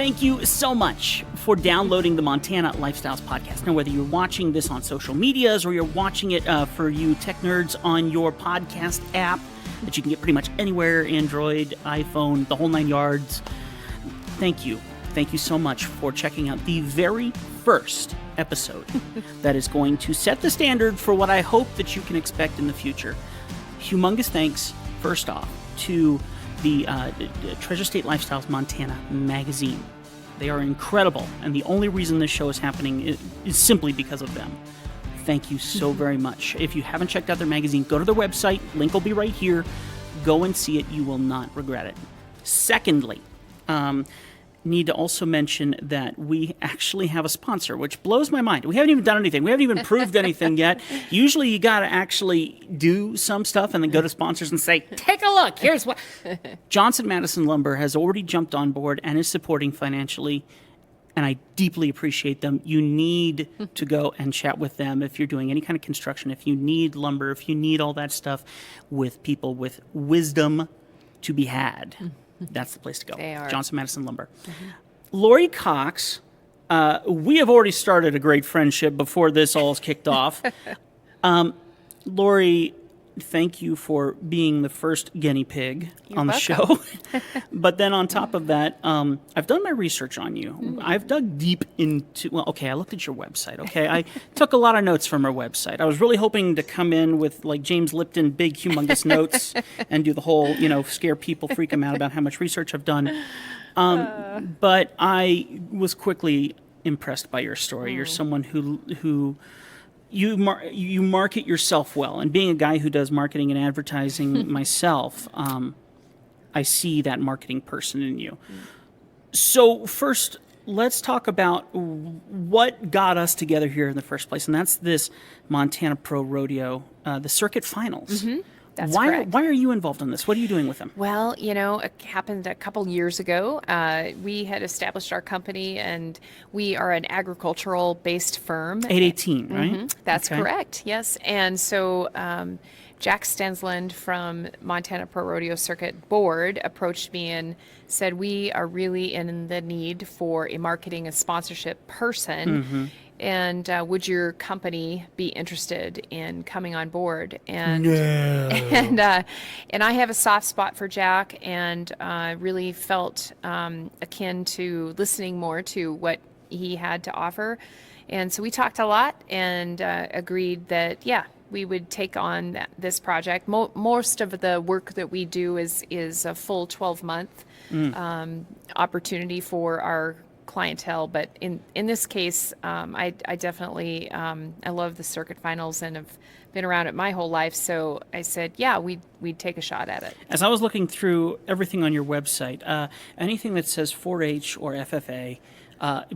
Thank you so much for downloading the Montana Lifestyles Podcast. Now, whether you're watching this on social medias or you're watching it for you tech nerds on your podcast app that you can get pretty much anywhere, Android, iPhone, the whole 9 yards, thank you. Thank you so much for checking out the very first episode that is going to set the standard for what I hope that you can expect in the future. Humongous thanks, first off, to the Treasure State Lifestyles Montana magazine. They are incredible, and the only reason this show is happening is simply because of them. Thank you so very much. If you haven't checked out their magazine, go to their website. Link will be right here. Go and see it. You will not regret it. Secondly, need to also mention that we actually have a sponsor, which blows my mind. We haven't even done anything. We haven't even proved anything yet. Usually you got to actually do some stuff and then go to sponsors and say, take a look, here's what. Johnson Madison Lumber has already jumped on board and is supporting financially, and I deeply appreciate them. You need to go and chat with them if you're doing any kind of construction, if you need lumber, if you need all that stuff with people with wisdom to be had. That's the place to go. They are. Johnson Madison Lumber. Lori Cox, we have already started a great friendship before this all is kicked off. Lori, thank you for being the first guinea pig on the show. But then on top of that, I've done my research on you. I've dug deep into, I looked at your website, okay? I took a lot of notes from her website. I was really hoping to come in with like James Lipton, big, humongous notes and do the whole, scare people, freak them out about how much research I've done. But I was quickly impressed by your story. You're someone who you market yourself well, and being a guy who does marketing and advertising myself, I see that marketing person in you. So first, let's talk about what got us together here in the first place, and that's this Montana Pro Rodeo, the circuit finals. That's why correct. Why are you involved in this? What are you doing with them? Well, it happened a couple years ago. We had established our company, and we are an agricultural-based firm. 818, right? That's Okay. correct, yes. And so Jack Stensland from Montana Pro Rodeo Circuit Board approached me and said, we are really in the need for a marketing and sponsorship person. And would your company be interested in coming on board? And and I have a soft spot for Jack, and really felt akin to listening more to what he had to offer. And so we talked a lot and agreed that we would take on this project. Most of the work that we do is a full 12-month opportunity for our clientele, but in this case, I definitely I love the circuit finals and have been around it my whole life. So I said, we'd take a shot at it. As I was looking through everything on your website, anything that says 4-H or FFA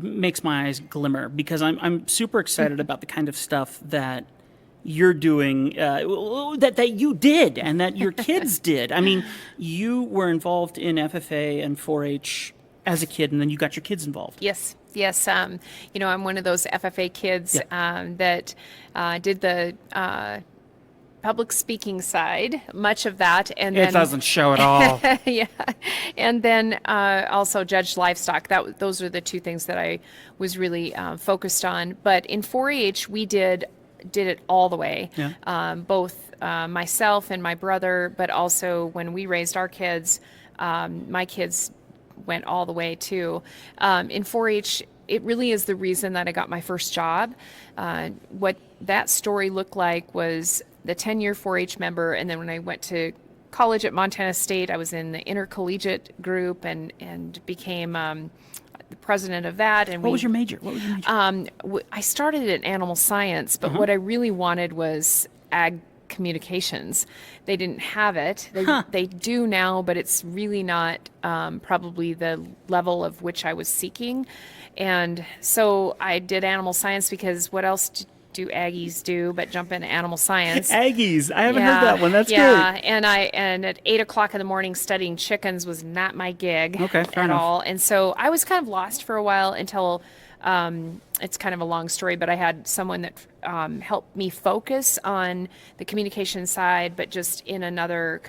makes my eyes glimmer, because I'm super excited about the kind of stuff that you're doing, that you did and that your kids did. I mean, you were involved in FFA and 4-H as a kid, and then you got your kids involved. Yes. I'm one of those FFA kids that did the public speaking side, much of that, and it doesn't show at all. And then also judged livestock. Those are the two things that I was really focused on. But in 4-H, we did it all the way. Both myself and my brother, but also when we raised our kids, my kids went all the way too. In 4-H, it really is the reason that I got my first job. What that story looked like was the 10-year 4-H member, and then when I went to college at Montana State, I was in the intercollegiate group and became the president of that. And What was your major? I started in animal science, but what I really wanted was ag communications. They didn't have it. They do now, but it's really not probably the level of which I was seeking. And so I did animal science, because what else do Aggies do but jump into animal science? Aggies. I haven't heard that one. That's great. And at 8:00 in the morning studying chickens was not my gig at all. And so I was kind of lost for a while until it's kind of a long story, but I had someone that helped me focus on the communication side, but just in another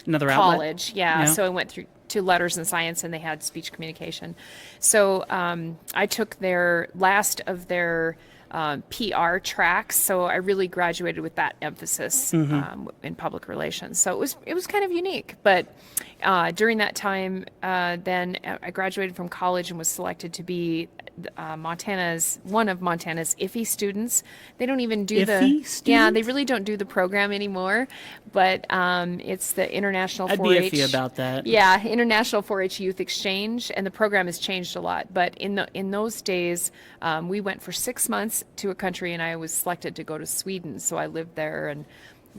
college. Outlet? So I went to letters and science, and they had speech communication. So I took their last of their PR tracks, so I really graduated with that emphasis in public relations. So it was kind of unique. But during that time, then I graduated from college and was selected to be one of Montana's IFE students. They don't even do they really don't do the program anymore. But it's the International 4-H. I'd be iffy about that. Yeah, International 4-H Youth Exchange, and the program has changed a lot. But in those days, we went for 6 months to a country, and I was selected to go to Sweden. So I lived there and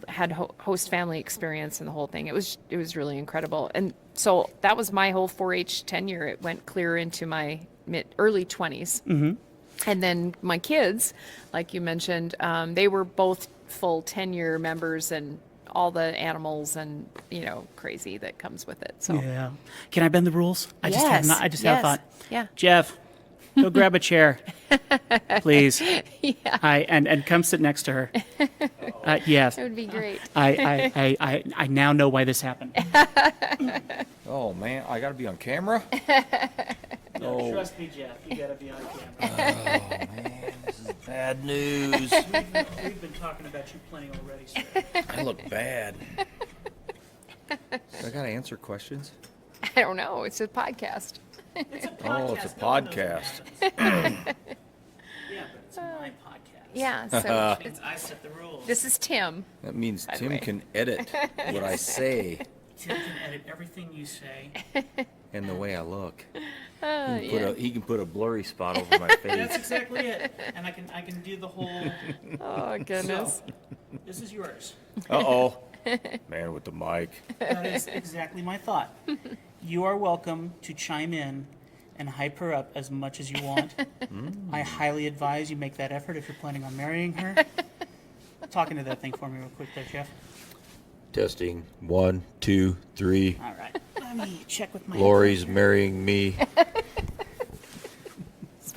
had host family experience and the whole thing. It was really incredible. And so that was my whole 4-H tenure. It went clear into my early 20s. And then my kids, like you mentioned, they were both full tenure members and all the animals and, crazy that comes with it. So yeah. Can I bend the rules? I just had a thought. Yeah. Jeff, go grab a chair, please. Yeah. And come sit next to her. Yes. That would be great. I now know why this happened. Oh man, I gotta be on camera? No, trust me, Jeff. You gotta be on camera. Oh man, this is bad news. We've been talking about you plenty already, sir. I look bad. Do I gotta answer questions? I don't know. It's a podcast. It's a podcast. Oh, it's a No one knows what podcast. happens. Yeah, but it's my podcast. Yeah. So I set the rules. this is Tim. That means By the Tim way. can edit what I say Tim can edit everything you say. and the way I look. Yeah. He can put a blurry spot over my face. That's exactly it. And I can do the whole. Oh goodness. So, this is yours. Uh-oh. Man with the mic. That is exactly my thought. You are welcome to chime in and hype her up as much as you want. I highly advise you make that effort if you're planning on marrying her. Talk into that thing for me real quick there, Jeff. Testing. 1, 2, 3. All right. Let me check with my... Lori's marrying me. It's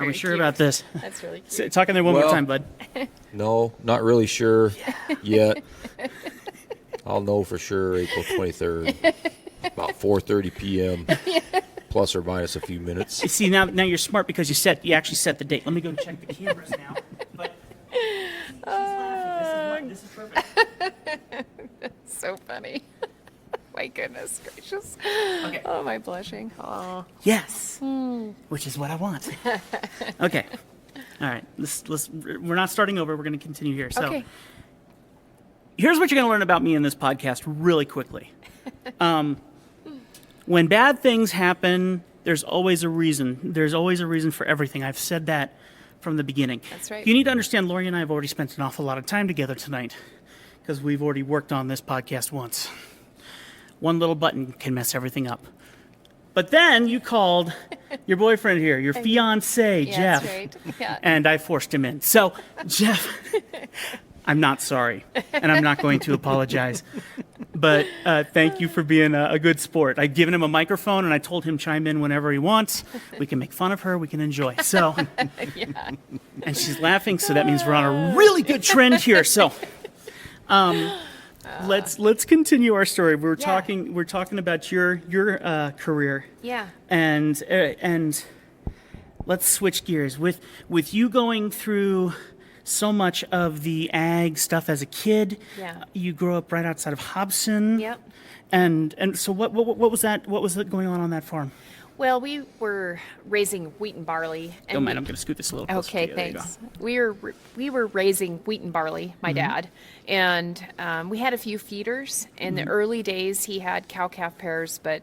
Are we very sure cute. about this? That's really cute. Talk in there one more Well- time, bud. No, not really sure yet. I'll know for sure April 23rd, about 4:30 p.m. Plus or minus a few minutes. You see, now you're smart because you actually set the date. Let me go check the cameras now. But she's laughing. This is perfect. So funny. My goodness gracious. Okay. Oh, my blushing. Oh. Yes. Which is what I want. Okay. All right. We're not starting over. We're going to continue here. So Okay. here's what you're going to learn about me in this podcast really quickly. When bad things happen, there's always a reason. There's always a reason for everything. I've said that from the beginning. That's right. You need to understand, Lori and I have already spent an awful lot of time together tonight because we've already worked on this podcast once. One little button can mess everything up. But then you called your boyfriend here, your fiance, Yeah, Jeff. that's right. Yeah. And I forced him in. So, Jeff, I'm not sorry, and I'm not going to apologize. But thank you for being a good sport. I've given him a microphone, and I told him chime in whenever he wants. We can make fun of her. We can enjoy. So, Yeah. and she's laughing, so that means we're on a really good trend here. So, let's continue our story. We're talking about your career. Yeah. And let's switch gears with you going through so much of the ag stuff as a kid. Yeah. You grew up right outside of Hobson. Yep. And so what was that? What was going on that farm? Well, we were raising wheat and barley. And Don't mind, I'm going to scoot this a little closer. Okay, to you. There you go. thanks. We were raising wheat and barley, my dad, and we had a few feeders. In the early days, he had cow-calf pairs, but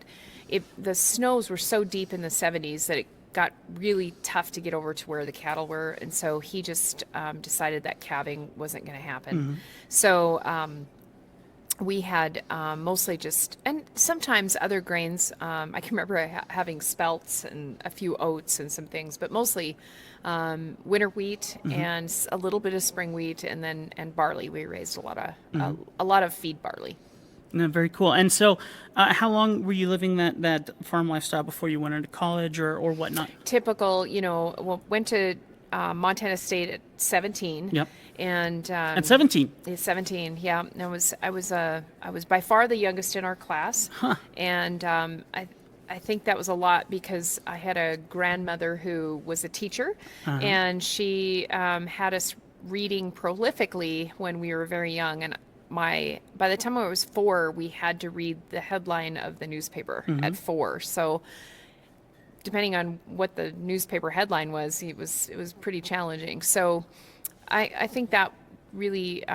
the snows were so deep in the 70s that it got really tough to get over to where the cattle were, and so he just decided that calving wasn't going to happen. So we had mostly just, and sometimes other grains. I can remember having spelts and a few oats and some things, but mostly winter wheat and a little bit of spring wheat, and barley. We raised a lot of feed barley. No, very cool. And so, how long were you living that farm lifestyle before you went into college or whatnot? Typical, went to Montana State at 17. Yep. And At 17. 17, yeah. I was by far the youngest in our class, and I I think that was a lot because I had a grandmother who was a teacher, and she had us reading prolifically when we were very young. And by the time I was 4, we had to read the headline of the newspaper at 4. So depending on what the newspaper headline was, it was pretty challenging. So I think that really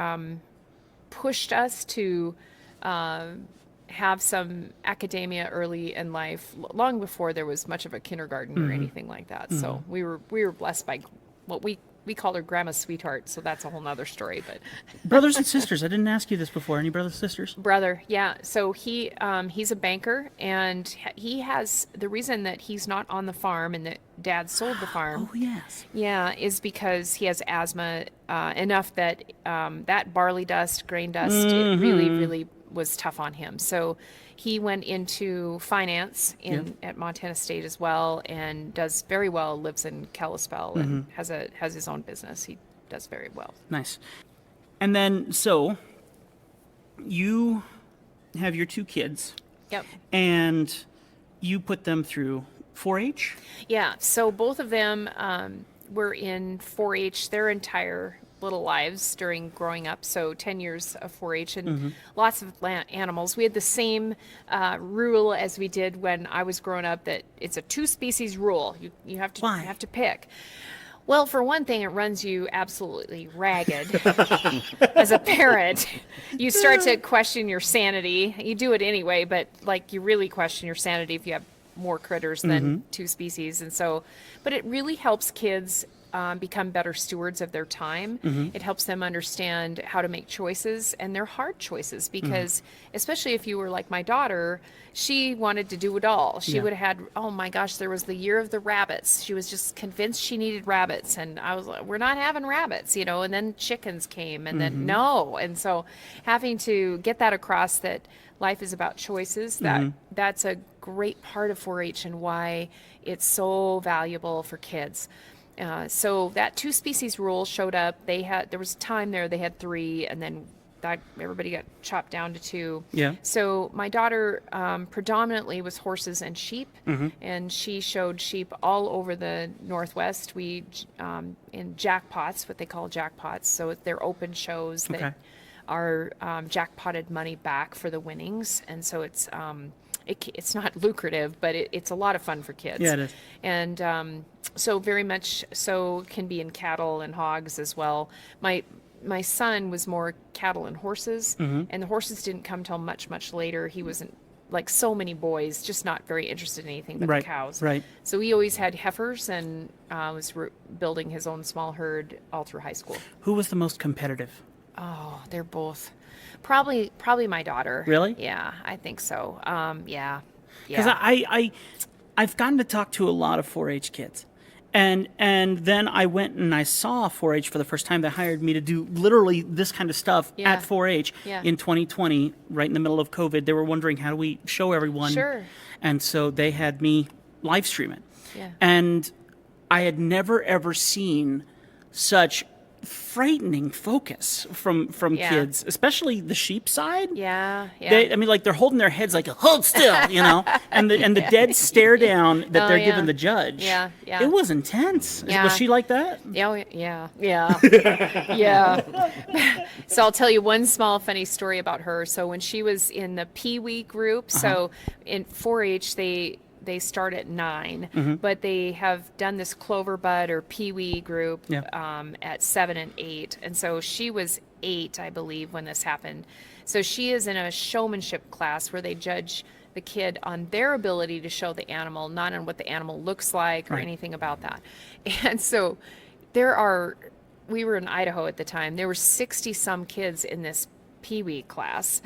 pushed us to have some academia early in life, long before there was much of a kindergarten or anything like that. So we were blessed by what we called her Grandma's sweetheart. So that's a whole nother story. But Brothers and sisters, I didn't ask you this before. Any brothers and sisters? brother, yeah. So he's a banker, and he has the reason that he's not on the farm and that Dad sold the farm. Oh, yes. Yeah, is because he has asthma enough that that barley dust, grain dust, it really, really was tough on him. So he went into finance at Montana State as well, and does very well. Lives in Kalispell and has his own business. He does very well. Nice. And then, so you have your 2 kids. Yep. And you put them through 4-H? Yeah. So both of them were in 4-H their entire little lives during growing up. So 10 years of 4-H and lots of animals. We had the same rule as we did when I was growing up, that it's a 2-species rule. You have to Why? have to pick. Well, for one thing, it runs you absolutely ragged. As a parent, you start to question your sanity. You do it anyway, but like you really question your sanity if you have more critters than 2 species. And so, but it really helps kids become better stewards of their time. It helps them understand how to make choices, and they're hard choices because especially if you were like my daughter, she wanted to do it all. She would have had, oh my gosh, there was the year of the rabbits. She was just convinced she needed rabbits. And I was like, we're not having rabbits, and then chickens came and then no. And so having to get that across, that life is about choices, that's a great part of 4-H and why it's so valuable for kids. So that 2-species rule showed up. There was a time there they had 3, and then everybody got chopped down to 2. Yeah. So my daughter predominantly was horses and sheep, and she showed sheep all over the Northwest. We in jackpots, what they call jackpots. So they're open shows that are jackpotted money back for the winnings, and so it's not lucrative, but it's a lot of fun for kids. Yeah, it is. And so very much so can be in cattle and hogs as well. My son was more cattle and horses, and the horses didn't come till much, much later. He wasn't, like so many boys, just not very interested in anything but the cows. Right. So he always had heifers and was building his own small herd all through high school. Who was the most competitive? Oh, they're both. Probably my daughter. Really? Yeah, I think so. Yeah. Because I've gotten to talk to a lot of 4-H kids. And then I went and I saw 4-H for the first time. They hired me to do literally this kind of stuff at 4-H in 2020, right in the middle of COVID. They were wondering, how do we show everyone? Sure. And so they had me live stream it. Yeah. And I had never, ever seen such frightening focus from kids, especially the sheep side. Yeah. They're holding their heads like, hold still, and the dead stare down that they're giving the judge. Yeah. It was intense. Yeah. Was she like that? Yeah. So I'll tell you one small funny story about her. So when she was in the Pee Wee group, so in 4-H they start at 9, but they have done this Clover Bud or Pee Wee group at 7 and 8. And so she was 8, I believe, when this happened. So she is in a showmanship class where they judge the kid on their ability to show the animal, not on what the animal looks like or anything about that. And so we were in Idaho at the time. There were 60 some kids in this Pee Wee class.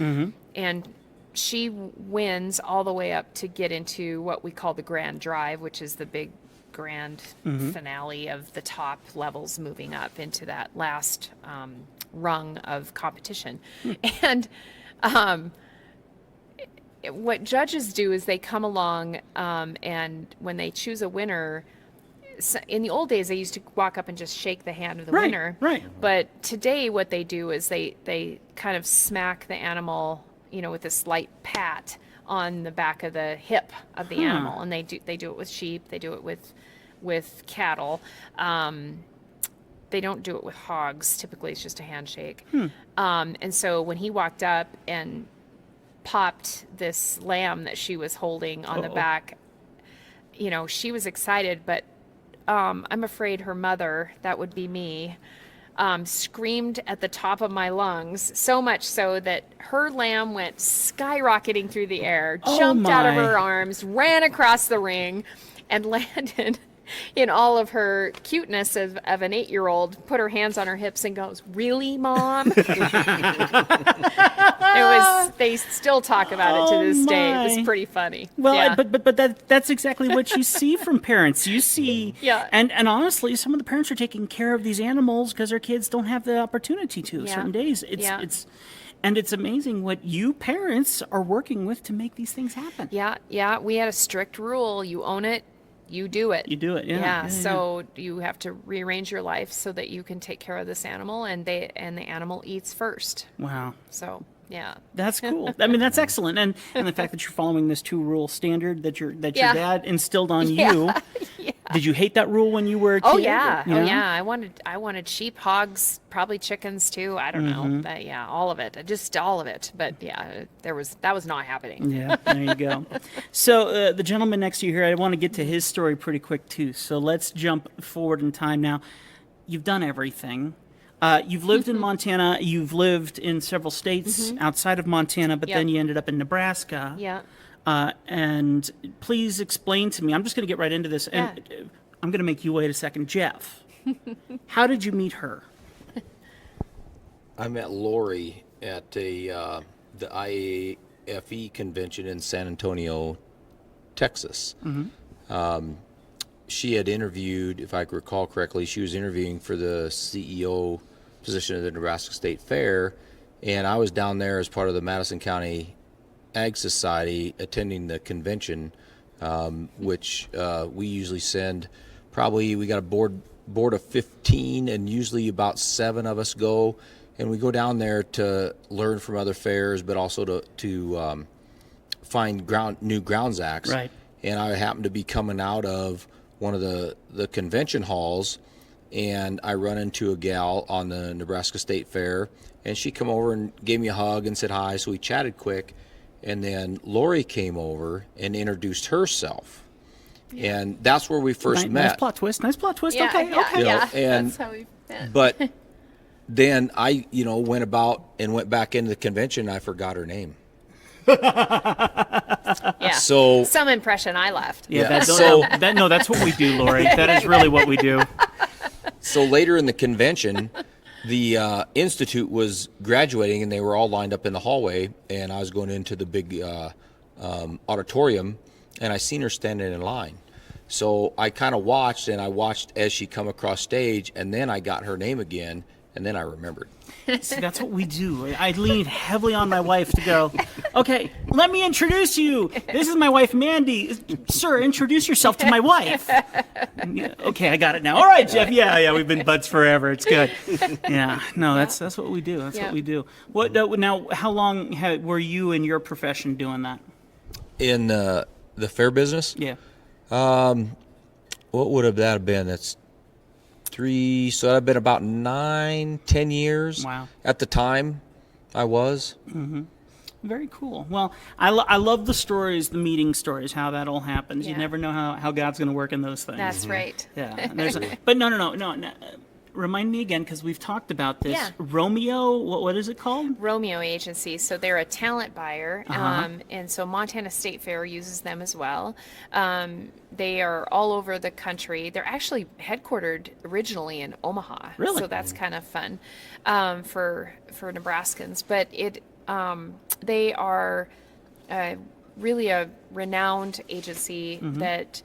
And she wins all the way up to get into what we call the grand drive, which is the big grand finale of the top levels moving up into that last rung of competition. And what judges do is they come along and when they choose a winner, in the old days they used to walk up and just shake the hand of the winner. Right. But today what they do is they kind of smack the animal, with a slight pat on the back of the hip of the animal, and they do it with sheep. They do it with cattle. They don't do it with hogs. Typically, it's just a handshake. And so when he walked up and popped this lamb that she was holding on the back, she was excited, but I'm afraid her mother, that would be me, screamed at the top of my lungs, so much so that her lamb went skyrocketing through the air, jumped out of her arms, ran across the ring, and landed in all of her cuteness of an 8-year-old, put her hands on her hips and goes, "Really, Mom?" They still talk about it to this day. It was pretty funny. Well, yeah. but that's exactly what you see from parents. You see, and honestly, some of the parents are taking care of these animals because their kids don't have the opportunity to certain days. It's amazing what you parents are working with to make these things happen. Yeah. We had a strict rule. You own it, you do it. You do it, yeah. So you have to rearrange your life so that you can take care of this animal, and the animal eats first. Wow. So, yeah. That's cool. I mean, that's excellent. And the fact that you're following this 2-rule standard that your dad instilled on you. Yeah. Did you hate that rule when you were a kid? Oh yeah. I wanted sheep, hogs, probably chickens too. I don't know. But yeah, all of it. Just all of it. But yeah, that was not happening. Yeah, there you go. So the gentleman next to you here, I want to get to his story pretty quick too. So let's jump forward in time now. You've done everything. You've lived in Montana. You've lived in several states outside of Montana, but then you ended up in Nebraska. Yeah. And please explain to me. I'm just going to get right into this, and I'm going to make you wait a second, Jeff. How did you meet her? I met Lori at the IAFE convention in San Antonio, Texas. She had interviewed, if I recall correctly, she was interviewing for the CEO position of the Nebraska State Fair, and I was down there as part of the Madison County Ag Society attending the convention, which we usually send we got a board of 15, and usually about 7 of us go, and we go down there to learn from other fairs, but also to find new grounds acts. Right. And I happened to be coming out of one of the convention halls, and I run into a gal on the Nebraska State Fair, and she come over and gave me a hug and said hi, so we chatted quick. And then Lori came over and introduced herself. And that's where we first met. Nice plot twist. Yeah, Okay. And, that's how we met. But then I, went about and went back into the convention, and I forgot her name. Yeah. So some impression I left. Yeah. That's what we do, Lori. That is really what we do. So later in the convention, the institute was graduating, and they were all lined up in the hallway, and I was going into the big auditorium, and I seen her standing in line. So I kind of watched as she come across stage, and then I got her name again, and then I remembered. See, that's what we do. I lean heavily on my wife to go, okay, let me introduce you. This is my wife, Mandy. Sir, introduce yourself to my wife. Okay, I got it now. All right, Jeff. Yeah, we've been buds forever. It's good. Yeah, no, that's what we do. That's what we do. What now? How long were you in your profession doing that? In the fair business? Yeah. What would that have been? That's 3, so that'd been about 9-10 years. Wow. At the time, I was. Mm-hmm. Very cool. Well, I love the stories, the meeting stories, how that all happens. Yeah. You never know how God's going to work in those things. That's right. Yeah. But no. Remind me again, because we've talked about this. Yeah. Romeo, what is it called? Romeo Agency. So they're a talent buyer, and so Montana State Fair uses them as well. They are all over the country. They're actually headquartered originally in Omaha. Really? So that's kind of fun for Nebraskans. But they are really a renowned agency that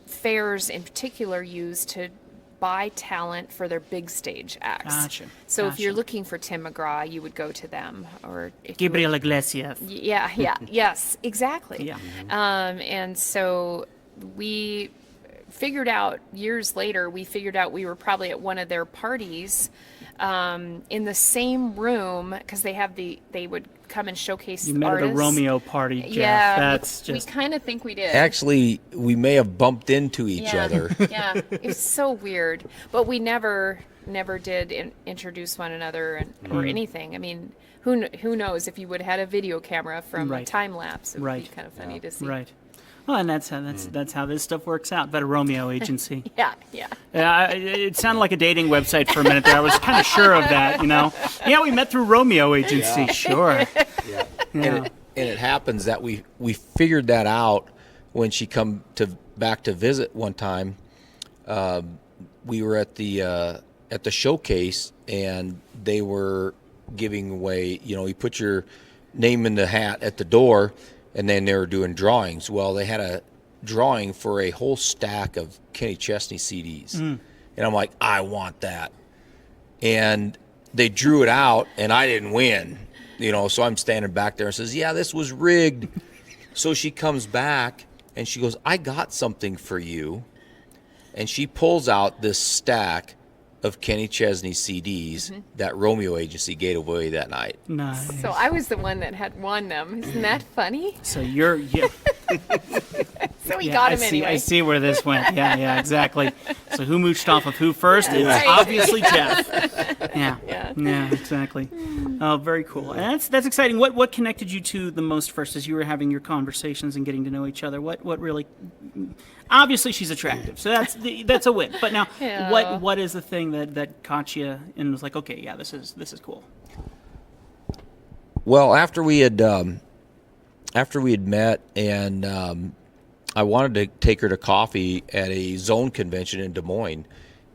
fairs in particular use to buy talent for their big stage acts. Gotcha. So if you're looking for Tim McGraw, you would go to them. Or if Gabriel Iglesias. Yes, exactly. Yeah. And so we figured out years later, we were probably at one of their parties in the same room, because they would come and showcase You met artists. at a Romeo party, Jeff. Yeah, That's we just kind of think we did. Actually, we may have bumped into each other. Yeah, it's so weird, but we never did introduce one another or anything. I mean, who knows if you would have had a video camera from a Right. time lapse? It would Right. be kind of funny to see. right. Well, and that's how this stuff works out. But a Romeo agency. Yeah. It sounded like a dating website for a minute there. I was kind of sure of that, Yeah, we met through Romeo agency. Sure. Yeah. Yeah. And it happens that we figured that out when she come back to visit one time. We were at the showcase, and they were giving away. You put your name in the hat at the door, and then they were doing drawings. Well, they had a drawing for a whole stack of Kenny Chesney CDs, and I'm like, I want that. And they drew it out, and I didn't win. So I'm standing back there and says, yeah, this was rigged. So she comes back and she goes, I got something for you. And she pulls out this stack of Kenny Chesney CDs that Romeo agency gave away that night. Nice. So I was the one that had won them. Isn't that funny? So you're. So we got him anyway. I see where this went. Yeah, exactly. So who mooched off of who first? It's Right. obviously Jeff. Yeah. Yeah. Exactly. Oh, very cool. And that's exciting. What connected you to the most first as you were having your conversations and getting to know each other? What really? Obviously, she's attractive, so that's a win. But now, Yeah. what is the thing that caught you and was like, okay, yeah, this is cool. Well, after we had met, and I wanted to take her to coffee at a zone convention in Des Moines,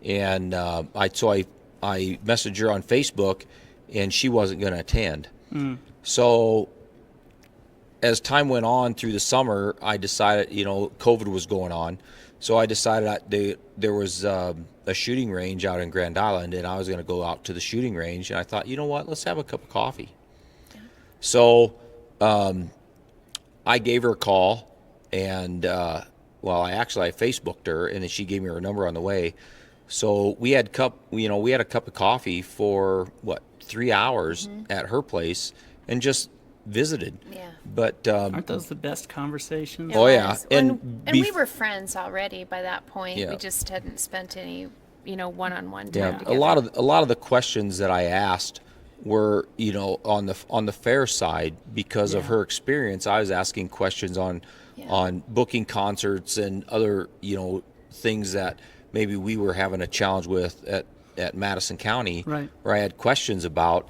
and I messaged her on Facebook, and she wasn't going to attend. So as time went on through the summer, I decided, COVID was going on, so I decided there was a shooting range out in Grand Island, and I was going to go out to the shooting range, and I thought, you know what, let's have a cup of coffee. So I gave her a call, and I Facebooked her, and then she gave me her number on the way. So we had a cup of coffee for 3 hours at her place, and just visited. Yeah. But Aren't those the best conversations? Oh, yeah. Yes. And we were friends already by that point. Yeah. We just hadn't spent any, one-on-one time yeah, together. a lot of the questions that I asked were, on the fair side, because of her experience. I was asking questions on booking concerts and other, things that maybe we were having a challenge with at Madison County, Right. where I had questions about.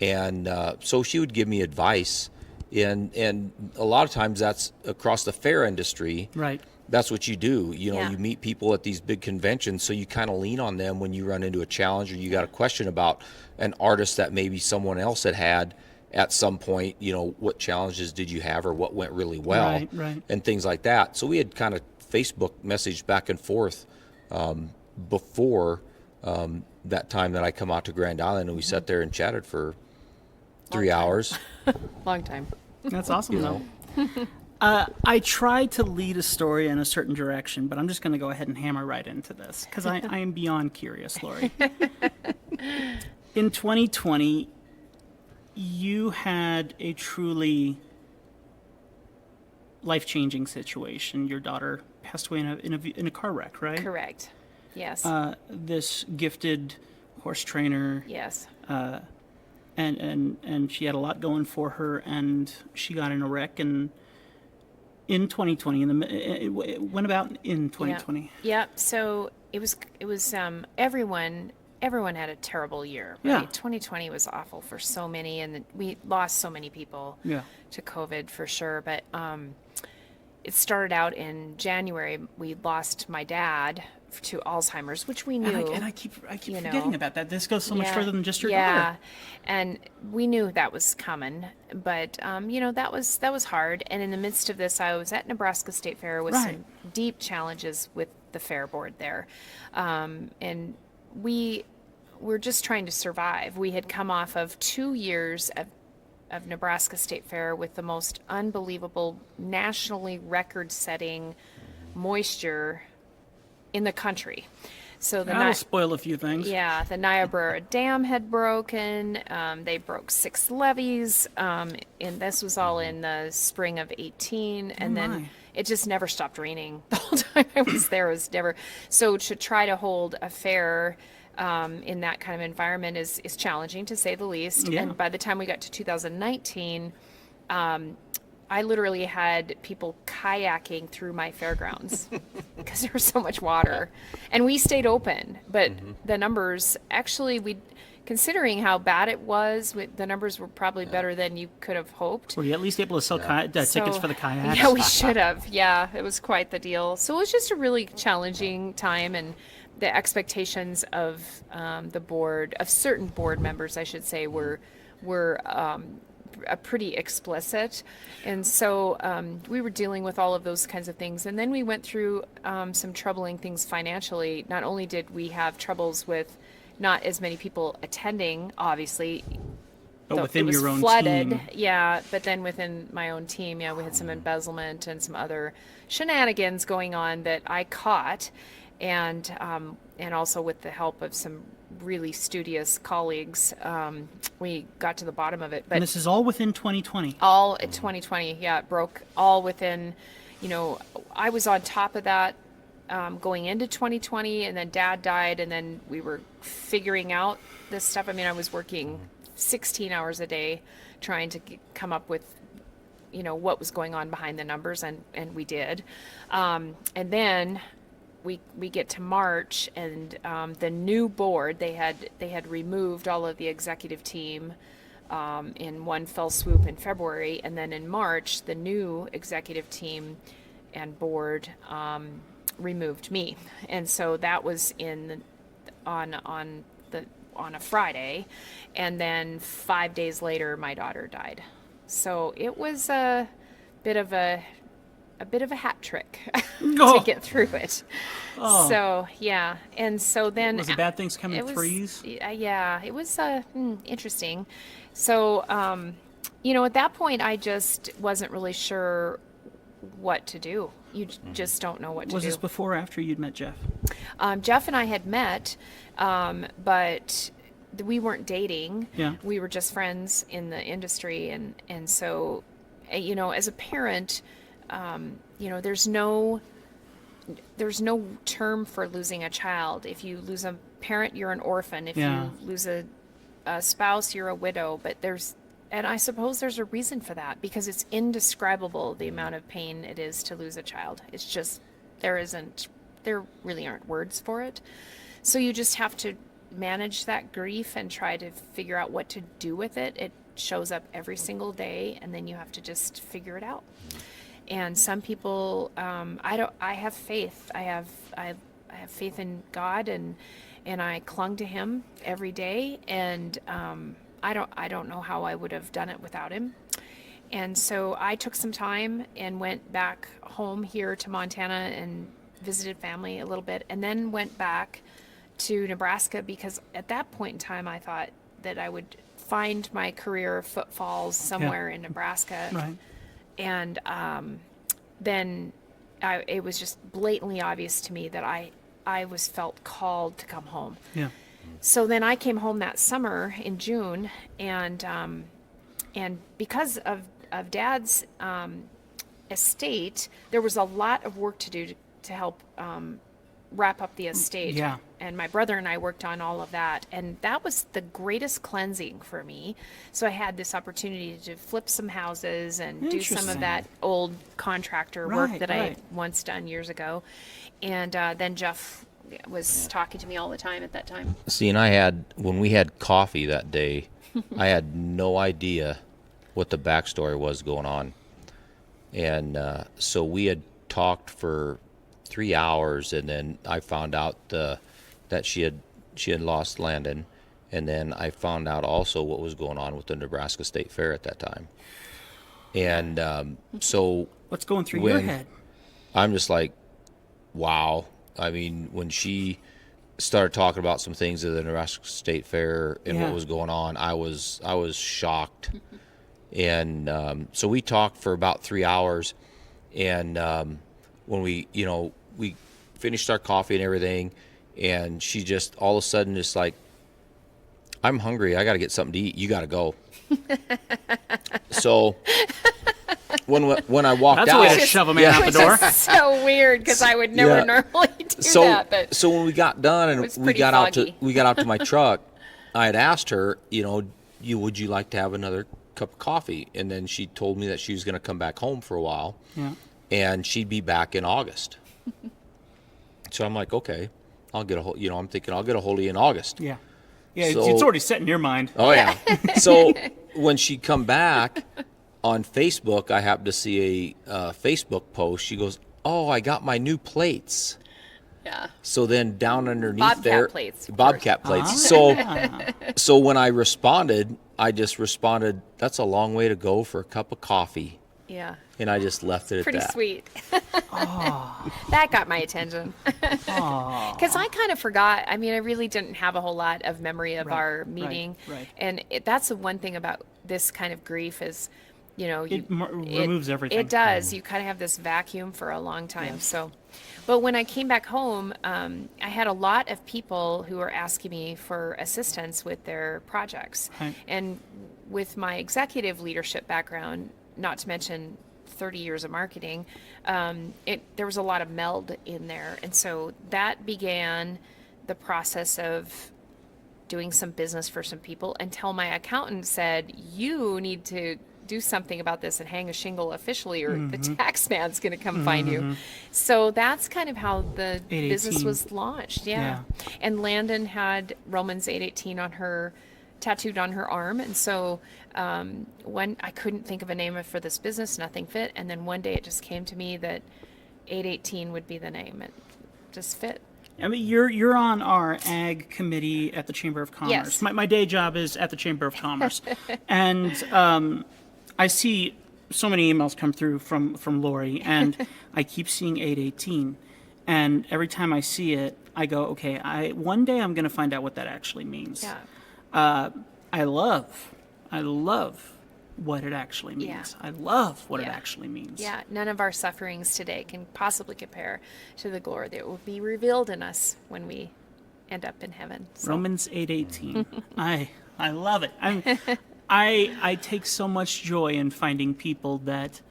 And so she would give me advice, and a lot of times that's across the fair industry. Right. That's what you do. Yeah. You meet people at these big conventions, so you kind of lean on them when you run into a challenge, or you got a question about an artist that maybe someone else had at some point. What challenges did you have, or what went really well, Right. and things like that. So we had kind of Facebook messaged back and forth before that time that I come out to Grand Island, and we sat there and chatted for 3 hours. Long time. That's awesome, though. I tried to lead a story in a certain direction, but I'm just going to go ahead and hammer right into this because I am beyond curious, Lori. In 2020, you had a truly life-changing situation. Your daughter passed away in a car wreck, right? Correct. Yes. This gifted horse trainer. Yes. And she had a lot going for her, and she got in a wreck, and in 2020, it went about in 2020. Yeah. So it was everyone had a terrible year. Right? Yeah. 2020 was awful for so many, and we lost so many people to COVID for sure. But it started out in January. We lost my dad to Alzheimer's, which we knew. And I keep forgetting about that. This goes so much further than just your yeah. daughter. And we knew that was coming, but that was hard. And in the midst of this, I was at Nebraska State Fair with some deep challenges with the fair board there, and we were just trying to survive. We had come off of 2 years of Nebraska State Fair with the most unbelievable, nationally record-setting moisture in the country. So That'll spoil a few things. yeah, the Niobrara Dam had broken. They broke 6 levees, and this was all in the spring of 18. And my. then it just never stopped raining the whole time I was there. It was never. So to try to hold a fair in that kind of environment is challenging, to say the least. Yeah. And by the time we got to 2019, I literally had people kayaking through my fairgrounds because there was so much water, and we stayed open. But the numbers, actually, considering how bad it was, the numbers were probably better than you could have hoped. Were you at least able to sell tickets for the kayaks? Yeah, we should have. Yeah, it was quite the deal. So it was just a really challenging time, and the expectations of the board, of certain board members, I should say, were pretty explicit. And so we were dealing with all of those kinds of things. And then we went through some troubling things financially. Not only did we have troubles with not as many people attending, obviously, But within it was your own flooded. team. Yeah, but then within my own team, yeah, we had some embezzlement and some other shenanigans going on that I caught. And also with the help of some really studious colleagues, we got to the bottom of it. But And this is all within 2020. all in 2020, yeah, it broke all within, I was on top of that going into 2020, and then Dad died, and then we were figuring out this stuff. I mean, I was working 16 hours a day trying to come up with what was going on behind the numbers, and we did. And then we get to March, and the new board, they had removed all of the executive team in one fell swoop in February, and then in March the new executive team and board removed me, and so that was on a Friday, and then 5 days later my daughter died. So it was a bit of a hat trick to get through it. Oh. So yeah, and so then Was it bad things come in it was, threes? Yeah, it was interesting. So at that point I just wasn't really sure what to do. You just don't know what to do. Was this before or after you'd met Jeff? Jeff and I had met, but we weren't dating. Yeah. We were just friends in the industry, and so, as a parent, there's no term for losing a child. If you lose a parent, you're an orphan. If Yeah. you lose a spouse, you're a widow. But and I suppose there's a reason for that, because it's indescribable the amount of pain it is to lose a child. It's just, there really aren't words for it. So you just have to manage that grief and try to figure out what to do with it. It shows up every single day, and then you have to just figure it out. And some people, I have faith. I have faith in God, and I clung to Him every day. And I don't know how I would have done it without Him. And so I took some time and went back home here to Montana and visited family a little bit, and then went back to Nebraska, because at that point in time I thought that I would find my career footfalls somewhere in Nebraska. Right. And then it was just blatantly obvious to me that I was felt called to come home. Yeah. So then I came home that summer in June, and because of Dad's estate, there was a lot of work to do to help wrap up the estate. Yeah. And my brother and I worked on all of that, and that was the greatest cleansing for me. So I had this opportunity to flip some houses and do some of Interesting. that old contractor work Right, that I right. had once done years ago. And then Jeff was talking to me all the time at that time. See, and when we had coffee that day, I had no idea what the backstory was going on. And so we had talked for 3 hours, and then I found out that she had lost Landon, and then I found out also what was going on with the Nebraska State Fair at that time. And so What's going through your head? I'm just like, wow. I mean, when she started talking about some things at the Nebraska State Fair and Yeah. what was going on, I was shocked. And so we talked for about 3 hours, and when we finished our coffee and everything, And she just all of a sudden just like, I'm hungry. I got to get something to eat. You got to go. So when I walked That's out, a way to shove a man out the Which door. is so weird because I would never Yeah. normally do so that. But so when we got done and was we pretty got foggy. out to my truck, I had asked her, would you like to have another cup of coffee? And then she told me that she was going to come back home for a while, Yeah. and she'd be back in August. So I'm like, okay, I'll get a hold. I'm thinking I'll get a hold of you in August. Yeah. Yeah, So- it's already set in your mind. Oh yeah. So when she come back on Facebook, I happened to see a Facebook post. She goes, "Oh, I got my new plates." yeah. So then down underneath Bobcat there, plates, of Bobcat plates. So when I responded, I just responded, "That's a long way to go for a cup of coffee," Yeah. and I just left it Pretty at that. sweet. That got my attention. Because I kind of forgot. I mean, I really didn't have a whole lot of memory of Right, our right, meeting. right. And that's the one thing about this kind of grief is, It removes everything. It does. You kind of have this vacuum for a long time. So, but when I came back home, I had a lot of people who were asking me for assistance with their projects. Right. And with my executive leadership background, not to mention 30 years of marketing, there was a lot of meld in there. And so that began the process of doing some business for some people until my accountant said, you need to do something about this and hang a shingle officially or the tax man's going to come find you. So that's kind of how the 818. business was launched. Yeah. And Landon had Romans 8:18 on her tattooed on her arm. And so when I couldn't think of a name for this business, nothing fit. And then one day it just came to me that 818 would be the name. It just fit. I mean, you're on our ag committee at the Chamber of Commerce. Yes. My day job is at the Chamber of Commerce, and I see so many emails come through from Lori, and I keep seeing 818, and every time I see it, I go, okay, one day I'm going to find out what that actually means. Yeah. I love what it actually means. Yeah. I love what it Yeah. actually means. Yeah, none of our sufferings today can possibly compare to the glory that will be revealed in us when we end up in heaven. So, Romans 8:18. I love it. I take so much joy in finding people that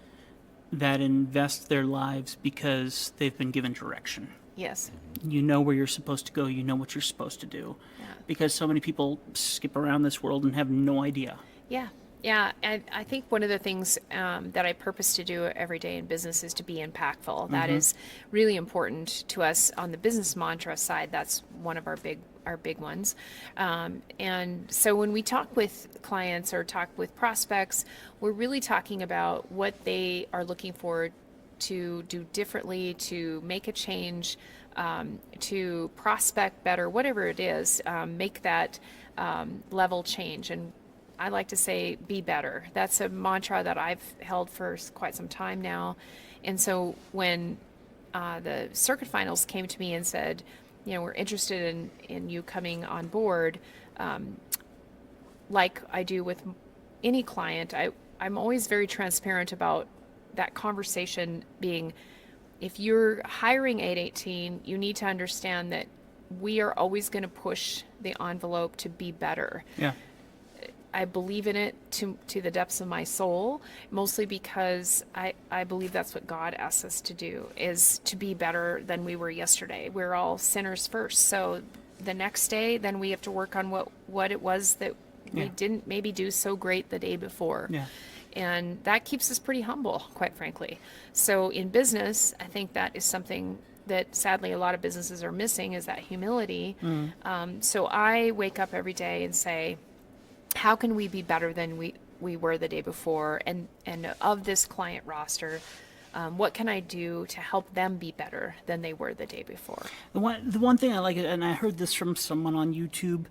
invest their lives because they've been given direction. yes. You know where you're supposed to go. You know what you're supposed to do. Yeah. Because so many people skip around this world and have no idea. Yeah. Yeah. And I think one of the things that I purpose to do every day in business is to be impactful. That is really important to us on the business mantra side. That's one of our big ones. And so when we talk with clients or talk with prospects, we're really talking about what they are looking for to do differently, to make a change, to prospect better, whatever it is, make that level change. And I like to say, be better. That's a mantra that I've held for quite some time now. And so when the circuit finals came to me and said, we're interested in you coming on board, like I do with any client, I'm always very transparent about that conversation being, if you're hiring 818, you need to understand that we are always going to push the envelope to be better. Yeah. I believe in it to the depths of my soul, mostly because I believe that's what God asks us to do, is to be better than we were yesterday. We're all sinners first. So the next day, then we have to work on what it was that we didn't maybe do so great the day before. Yeah. And that keeps us pretty humble, quite frankly. So in business, I think that is something that sadly a lot of businesses are missing, is that humility. So I wake up every day and say, how can we be better than we were the day before? And of this client roster, what can I do to help them be better than they were the day before? The one thing I like, and I heard this from someone on YouTube,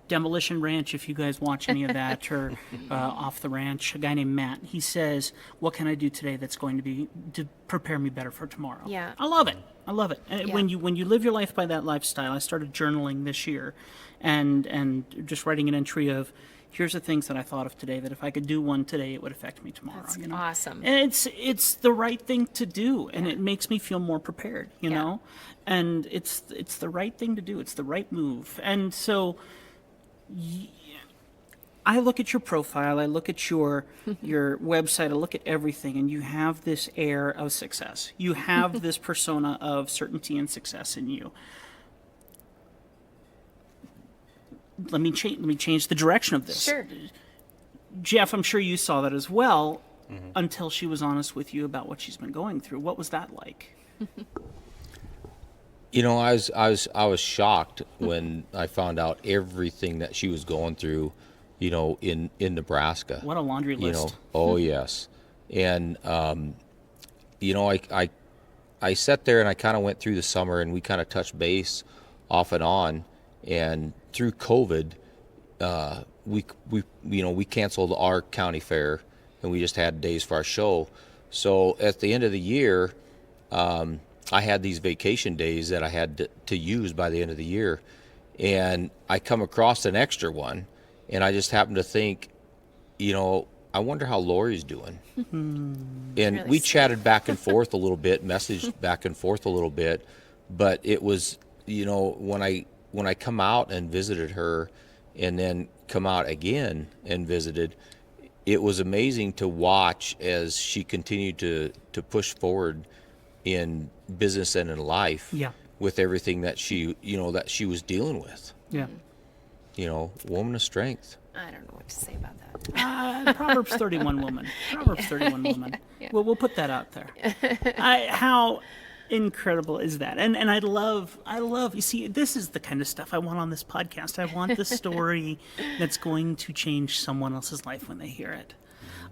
Demolition Ranch, if you guys watch any of that, or Off the Ranch, a guy named Matt. He says, what can I do today that's going to prepare me better for tomorrow? Yeah. I love it. I love it. And Yeah. when you live your life by that lifestyle, I started journaling this year and just writing an entry of, here's the things that I thought of today, that if I could do one today, it would affect me tomorrow. That's you know? awesome. And it's the right thing to do, and it makes me feel more prepared, you Yeah. know? And it's the right thing to do. It's the right move. And so I look at your profile, I look at your website, I look at everything, and you have this air of success. You have this persona of certainty and success in you. Let me change the direction of this. Sure. Jeff, I'm sure you saw that as well, until she was honest with you about what she's been going through. What was that like? You know, I was shocked when I found out everything that she was going through, you know, in Nebraska. What a laundry You know, list. oh yes. And you know, I sat there and I kind of went through the summer and we kind of touched base off and on, and through COVID, we canceled our county fair and we just had days for our show. So at the end of the year, I had these vacation days that I had to use by the end of the year, and I come across an extra one, and I just happened to think, you know, I wonder how Lori's doing. And Really we sad. chatted back and forth a little bit, messaged back and forth a little bit, but it was, you know, when I come out and visited her and then come out again and visited, it was amazing to watch as she continued to push forward in business and in life. Yeah. With everything that she was dealing with. Yeah. You know, woman of strength. I don't know what to say about that. Proverbs 31 woman. Proverbs 31 woman. Yeah. Well, we'll put that out there. How incredible is that? And I love, you see, this is the kind of stuff I want on this podcast. I want the story that's going to change someone else's life when they hear it.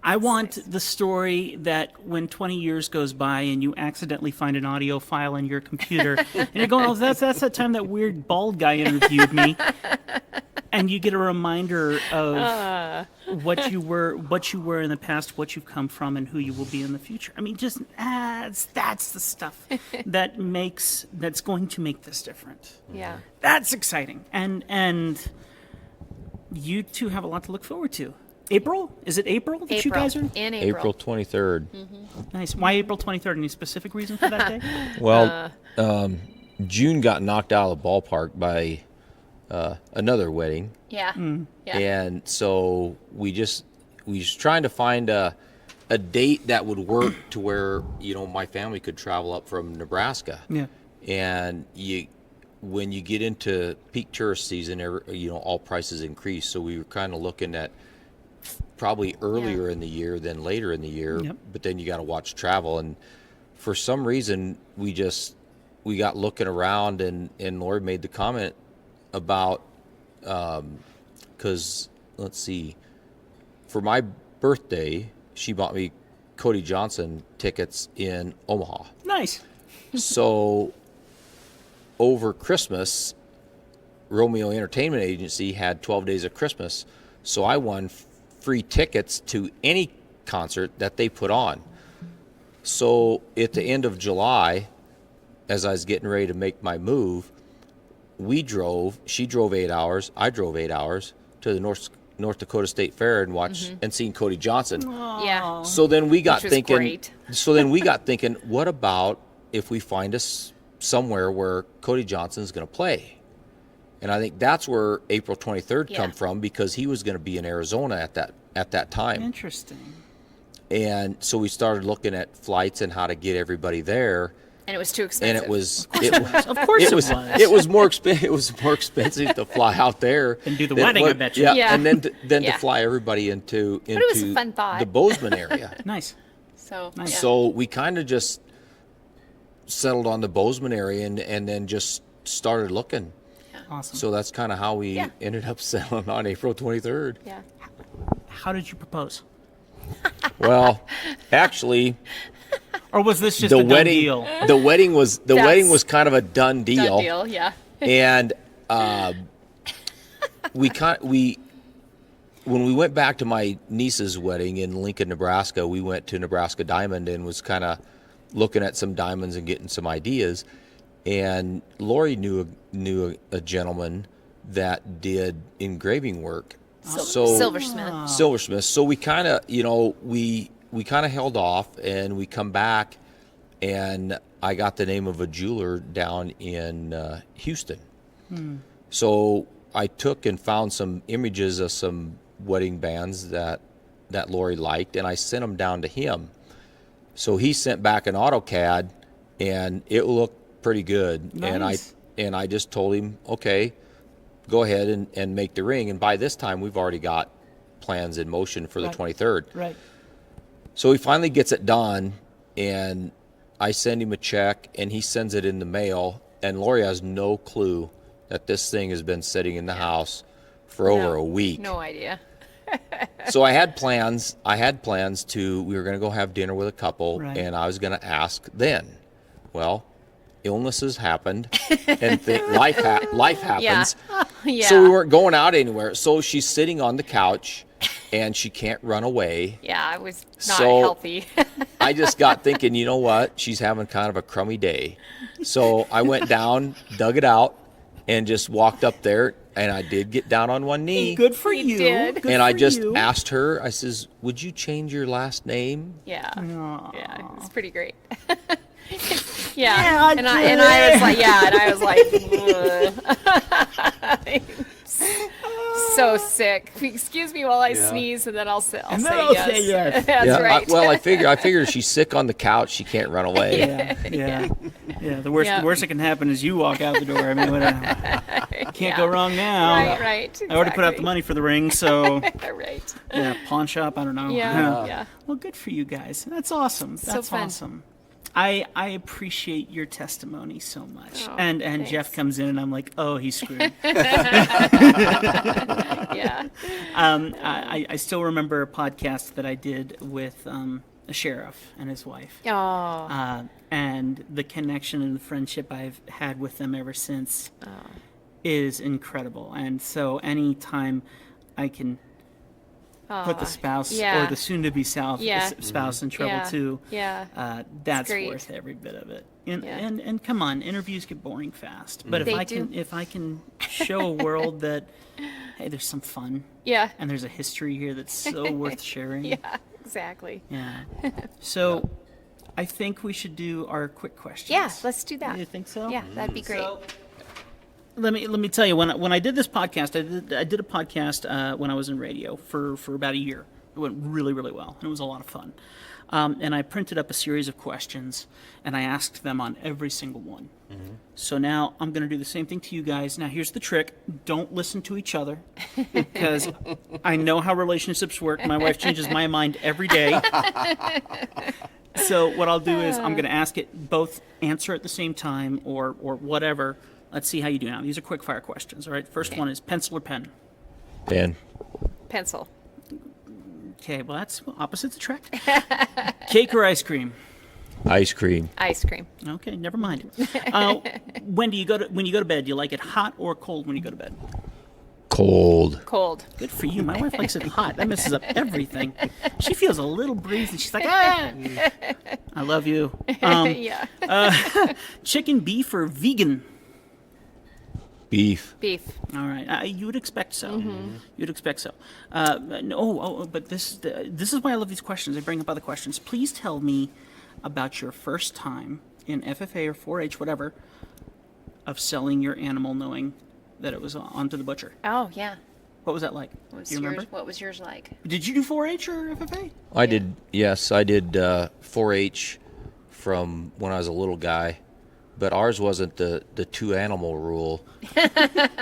I want the story that when 20 years goes by and you accidentally find an audio file in your computer and you're going, oh, that's that time that weird bald guy interviewed me. And you get a reminder of what you were in the past, what you've come from, and who you will be in the future. I mean, just that's the stuff that's going to make this different. Yeah. That's exciting, and you two have a lot to look forward to. April? Is it April that you guys are? In April 23rd. Nice. Why April 23rd? Any specific reason for that day? Well, June got knocked out of the ballpark by another wedding, Yeah. Yeah. and so we just trying to find a date that would work to where, you know, my family could travel up from Nebraska. Yeah. And when you get into peak tourist season, you know, all prices increase. So we were kind of looking at probably earlier in the year than later in the year. Yep. But then you got to watch travel, and for some reason we got looking around, and Lori made the comment about because let's see, for my birthday she bought me Cody Johnson tickets in Omaha. Nice. So over Christmas, Romeo Entertainment Agency had 12 Days of Christmas, so I won free tickets to any concert that they put on. So at the end of July, as I was getting ready to make my move, she drove 8 hours, I drove 8 hours to the North Dakota State Fair and watched and seen Cody Johnson. Yeah. So then we got Which was thinking. great. So then we got thinking, what about if we find us somewhere where Cody Johnson's going to play? And I think that's where April 23rd come from, because he was going to be in Arizona at that time. Interesting. And so we started looking at flights and how to get everybody there. And it was too expensive. And it was Of course it was. it was more expensive to fly out there And do the than wedding, I bet you. Yeah. and then to Yeah. fly everybody into it was a fun thought. the Bozeman area. Nice. So, Nice. yeah. So we kind of just settled on the Bozeman area and then just started looking. Awesome. So that's kind of how we ended up settling on April 23rd. Yeah. How did you propose? Well, actually, Or was this just the a done wedding deal? the wedding was kind of a done deal. Done deal, yeah. And when we went back to my niece's wedding in Lincoln, Nebraska, we went to Nebraska Diamond and was kind of looking at some diamonds and getting some ideas. And Lori knew a gentleman that did engraving work Silversmith. Silversmith. So we kind of, we kind of held off, and we come back, and I got the name of a jeweler down in Houston. So I took and found some images of some wedding bands that Lori liked, and I sent them down to him. So he sent back an AutoCAD, and it looked pretty good. Nice. And I just told him, okay, go ahead and make the ring. And by this time, we've already got plans in motion for the 23rd. Right. So he finally gets it done, and I send him a check, and he sends it in the mail, and Lori has no clue that this thing has been sitting in the house for over a week. No idea. So I had plans. We were going to go have dinner with a couple, Right. and I was going to ask then. Well, illnesses happened, and life happens. Yeah. So we weren't going out anywhere. So she's sitting on the couch, and she can't run away. Yeah, I was not So- healthy. I just got thinking, you know what? She's having kind of a crummy day. So I went down, dug it out, and just walked up there, and I did get down on one knee. Good for You you. did. Good And I for just you. asked her, I says, would you change your last name? Yeah. Aw. Yeah, it's pretty great. Yeah, and I was like, so sick. Excuse me while I sneeze, and then I'll say And yes. then I'll say yes. That's Yeah, right. I figured she's sick on the couch. She can't run away. Yeah. The worst that can happen is you walk out the door. I mean, can't go wrong now. Right. I already put out the exactly. money for the ring, so Right. yeah, pawn shop. I don't know. Yeah. Well, good for you guys. That's awesome. That's fun. awesome. I appreciate your testimony so much. Oh, and thanks. Jeff comes in, and I'm like, oh, he's screwed. Yeah. I still remember a podcast that I did with a sheriff and his wife. Oh. And the connection and the friendship I've had with them ever since is incredible. And so anytime I can put the spouse yeah. or the soon-to-be Yeah. spouse in trouble Yeah. too, Yeah. that's great. worth every bit of it. And, Yeah. and come on, interviews get boring fast. But They if I can show a world that, hey, there's some fun Yeah. and there's a history here that's so worth sharing. Yeah. Exactly. Yeah. So I think we should do our quick questions. Yeah. Let's do that. You think so? Yeah, that'd be great. So, let me tell you, when I did this podcast, I did a podcast when I was in radio for about a year. It went really, really well, and it was a lot of fun. And I printed up a series of questions, and I asked them on every single one. So now I'm going to do the same thing to you guys. Now here's the trick: don't listen to each other, because I know how relationships work. My wife changes my mind every day. So what I'll do is I'm going to ask it, both answer at the same time or whatever. Let's see how you do now. These are quick fire questions, all right? First one is pencil or pen? Pen. Pencil. Okay, well, that's opposites attract. Cake or ice cream? Ice cream. Ice cream. Okay, never mind. When you go to bed, do you like it hot or cold when you go to bed? Cold. Cold. Good for you. My wife likes it hot. That messes up everything. She feels a little breeze and she's like, ah! I love you. Yeah. Chicken, beef, or vegan? Beef. Beef. All right, you would expect so. Mm-hmm. You'd expect so. But this is why I love these questions. I bring up other questions. Please tell me about your first time in FFA or 4-H, whatever, of selling your animal, knowing that it was onto the butcher. Oh, yeah. What was that like? Do you remember? What was yours like? Did you do 4-H or FFA? I did. Yes, I did 4-H from when I was a little guy, but ours wasn't the 2-animal rule.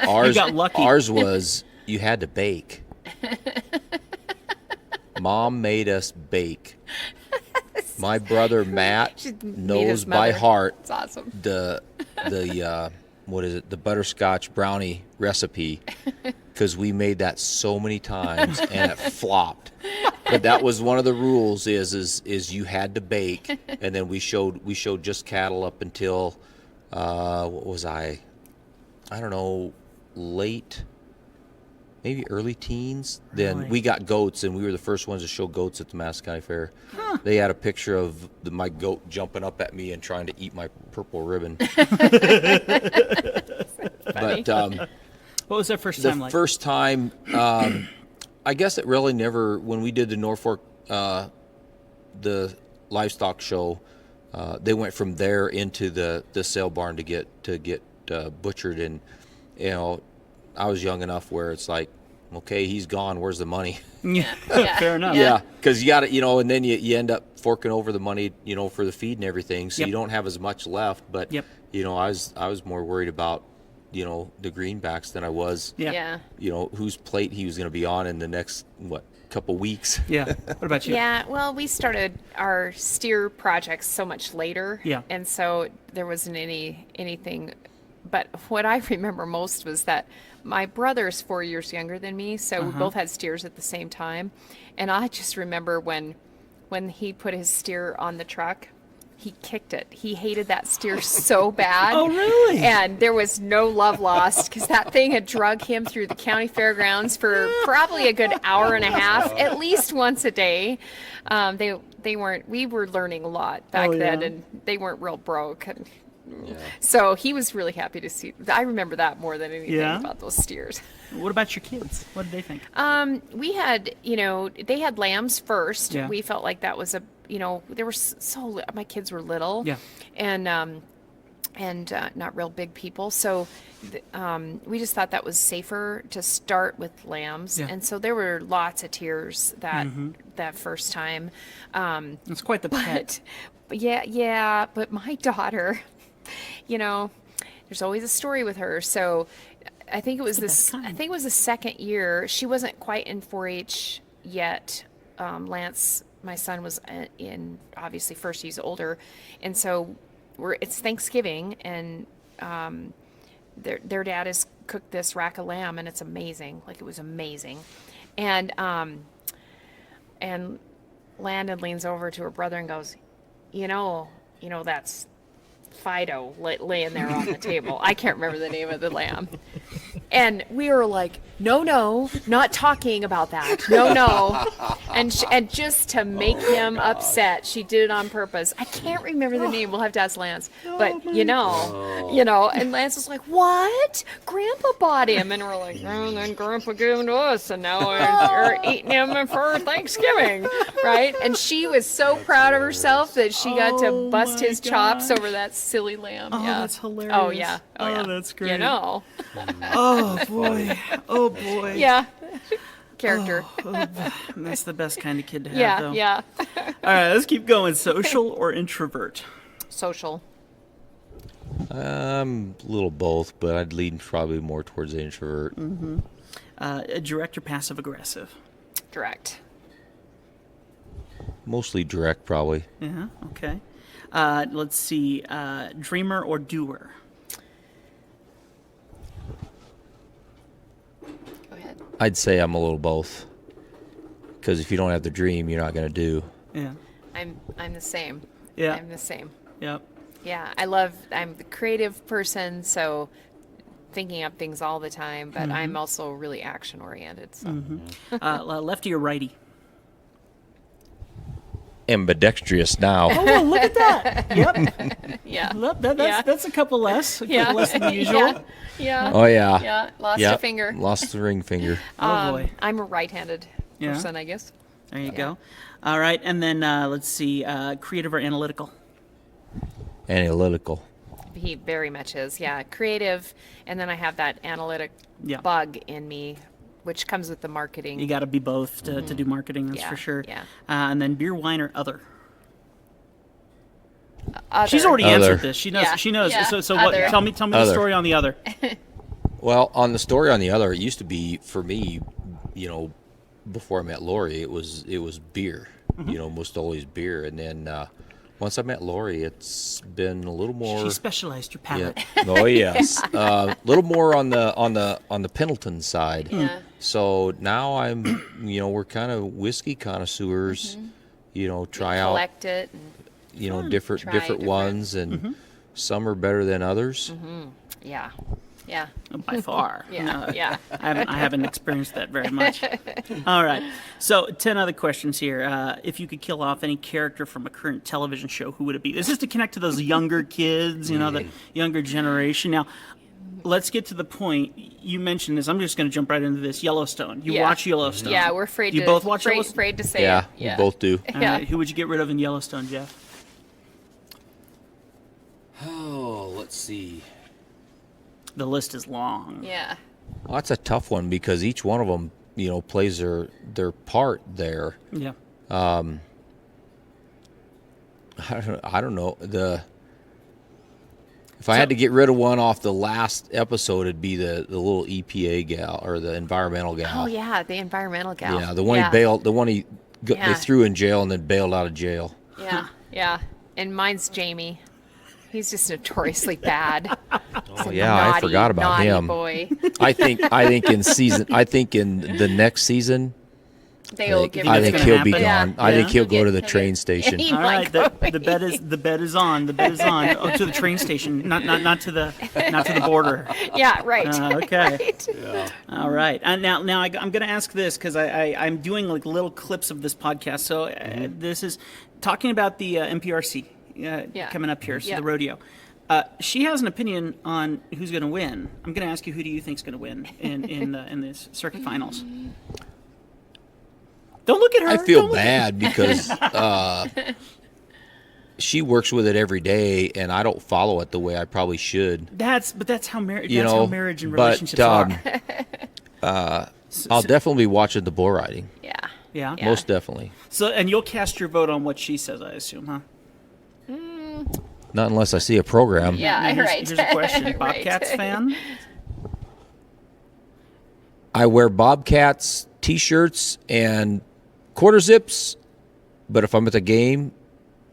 Ours got lucky. Ours was you had to bake. Mom made us bake. My brother Matt knows by heart It's awesome. the what is it, the butterscotch brownie recipe, because we made that so many times and it flopped. But that was one of the rules is you had to bake, and then we showed just cattle up until what was I don't know, late, maybe early teens. Then Really? we got goats, and we were the first ones to show goats at the Madison County Fair. They had a picture of my goat jumping up at me and trying to eat my purple ribbon. But What was that first the time like? first time, I guess it really never, when we did the Norfolk, the livestock show, they went from there into the sale barn to get butchered. And, I was young enough where it's like, okay, he's gone. Where's the money? Yeah, Yeah. fair enough. Yeah, because you got to, and then you end up forking over the money, for the feed and everything. So Yep. you don't have as much left. But, Yep. I was more worried about, the greenbacks than I was, Yeah. whose plate he was going to be on in the next, couple weeks. Yeah. What about you? Yeah, well, we started our steer projects so much later. Yeah. And so there wasn't anything. But what I remember most was that my brother's 4 years younger than me, so we both had steers at the same time. And I just remember when he put his steer on the truck, he kicked it. He hated that steer so bad. Oh, really? And there was no love lost because that thing had drug him through the county fairgrounds for probably a good hour and a half, at least once a day. They weren't. We were learning a lot back then, and they weren't real broke. And so he was really happy to see. I remember that more than anything about those steers. What about your kids? What did they think? We had, they had lambs first. Yeah. We felt like that was they were my kids were little. Yeah. And not real big people. So we just thought that was safer to start with lambs. Yeah. And so there were lots of tears that first time. It's quite the pet. But my daughter, there's always a story with her. So I think it was the second year. She wasn't quite in 4-H yet. Lance, my son, was in, obviously first, he's older. And so it's Thanksgiving, and their dad has cooked this rack of lamb, and it's amazing. Like, it was amazing. And Landon leans over to her brother and goes, that's Fido laying there on the table. I can't remember the name of the lamb. And we were like, no, not talking about that. No. And just to make him upset, she did it on purpose. I can't remember the name. We'll have to ask Lance. But, and Lance was like, what? Grandpa bought him. And we're like, oh, then Grandpa gave him to us. And now we're eating him for Thanksgiving. Right? And she was so proud of herself that she got to bust his chops over that silly lamb. Oh, yeah. that's hilarious. Oh, yeah. Oh, that's great. Oh, boy. Oh, boy. Yeah. Character. That's the best kind of kid to have, though. Yeah. All right, let's keep going. Social or introvert? Social. A little both, but I'd lean probably more towards the introvert. Direct or passive aggressive? Direct. Mostly direct, probably. Yeah, okay. Let's see. Dreamer or doer? Go ahead. I'd say I'm a little both. Because if you don't have the dream, you're not going to do. Yeah. I'm the same. Yeah. I'm the same. Yep. Yeah, I'm the creative person, so thinking up things all the time, but I'm also really action oriented. So. Lefty or righty? Ambidextrous now. Oh, well, look at that. Yep. Yeah. That's a couple less. A couple Yeah. less than usual. Yeah. Oh, yeah. Yeah. Lost a finger. Lost the ring finger. Oh, boy. I'm a right-handed person, I guess. There you go. All right, and then let's see. Creative or analytical? Analytical. He very much is. Yeah. Creative, and then I have that analytic bug in me, which comes with the marketing. You got to be both to do marketing, that's for sure. Yeah. And then beer, wine, or other? Other. She's already Other. answered this. She knows. Yeah. She knows. Yeah. So what? Other. Tell me the Other. story on the other. Well, on the story on the other, it used to be, for me, before I met Lori, it was beer. Most always beer. And then once I met Lori, it's been a little more. She specialized your palate. Yeah. Oh yes, a little more on the Pendleton side. Yeah. So now I'm, we're kind of whiskey connoisseurs. Try out, Collect it. And different Try different. ones, and some are better than others. yeah. Yeah. By far. Yeah. No, Yeah. I haven't experienced that very much. All right. So 10 other questions here. If you could kill off any character from a current television show, who would it be? This is to connect to those younger kids, the younger generation. Now, let's get to the point. You mentioned this. I'm just going to jump right into this. Yellowstone. You watch Yellowstone. Yeah, we're afraid. You both watch Yellowstone? Afraid to say Yeah, it. Yeah, we both do. All Yeah. right, who would you get rid of in Yellowstone, Jeff? Oh, let's see. The list is long. Yeah. Well, that's a tough one because each one of them, plays their part there. Yeah. I don't know. If I had to get rid of one off the last episode, it'd be the little EPA gal or the environmental gal. Oh yeah, the environmental gal. Yeah, the one he bailed, the one they Yeah. threw in jail and then bailed out of jail. Yeah, yeah. And mine's Jamie. He's just notoriously bad. Oh yeah, I forgot about naughty him. Boy. I think in the next season, They'll give I him think it's he'll gonna be happen? gone. I think he'll go get- to the he'll train get- station. He All might right, go. the bet is on. The bet is on. Oh, to the train station, not to the border. Yeah, right. Okay. Right. All right. And now I'm going to ask this because I'm doing like little clips of this podcast. So this is talking about the NPRC coming up here, so Yeah. the rodeo. She has an opinion on who's going to win. I'm going to ask you, who do you think is going to win in this circuit finals? Don't look at her. I feel Don't look at- bad because she works with it every day, and I don't follow it the way I probably should. That's how marriage. You That's know, how marriage and but, relationships are. I'll definitely be watching the bull riding. Yeah. Yeah. Yeah. Most definitely. So, and you'll cast your vote on what she says, I assume, huh? Not unless I see a program. Yeah, Now, here's, right. here's a question: Right. Bobcats fan? I wear Bobcats T-shirts and quarter zips, but if I'm at the game,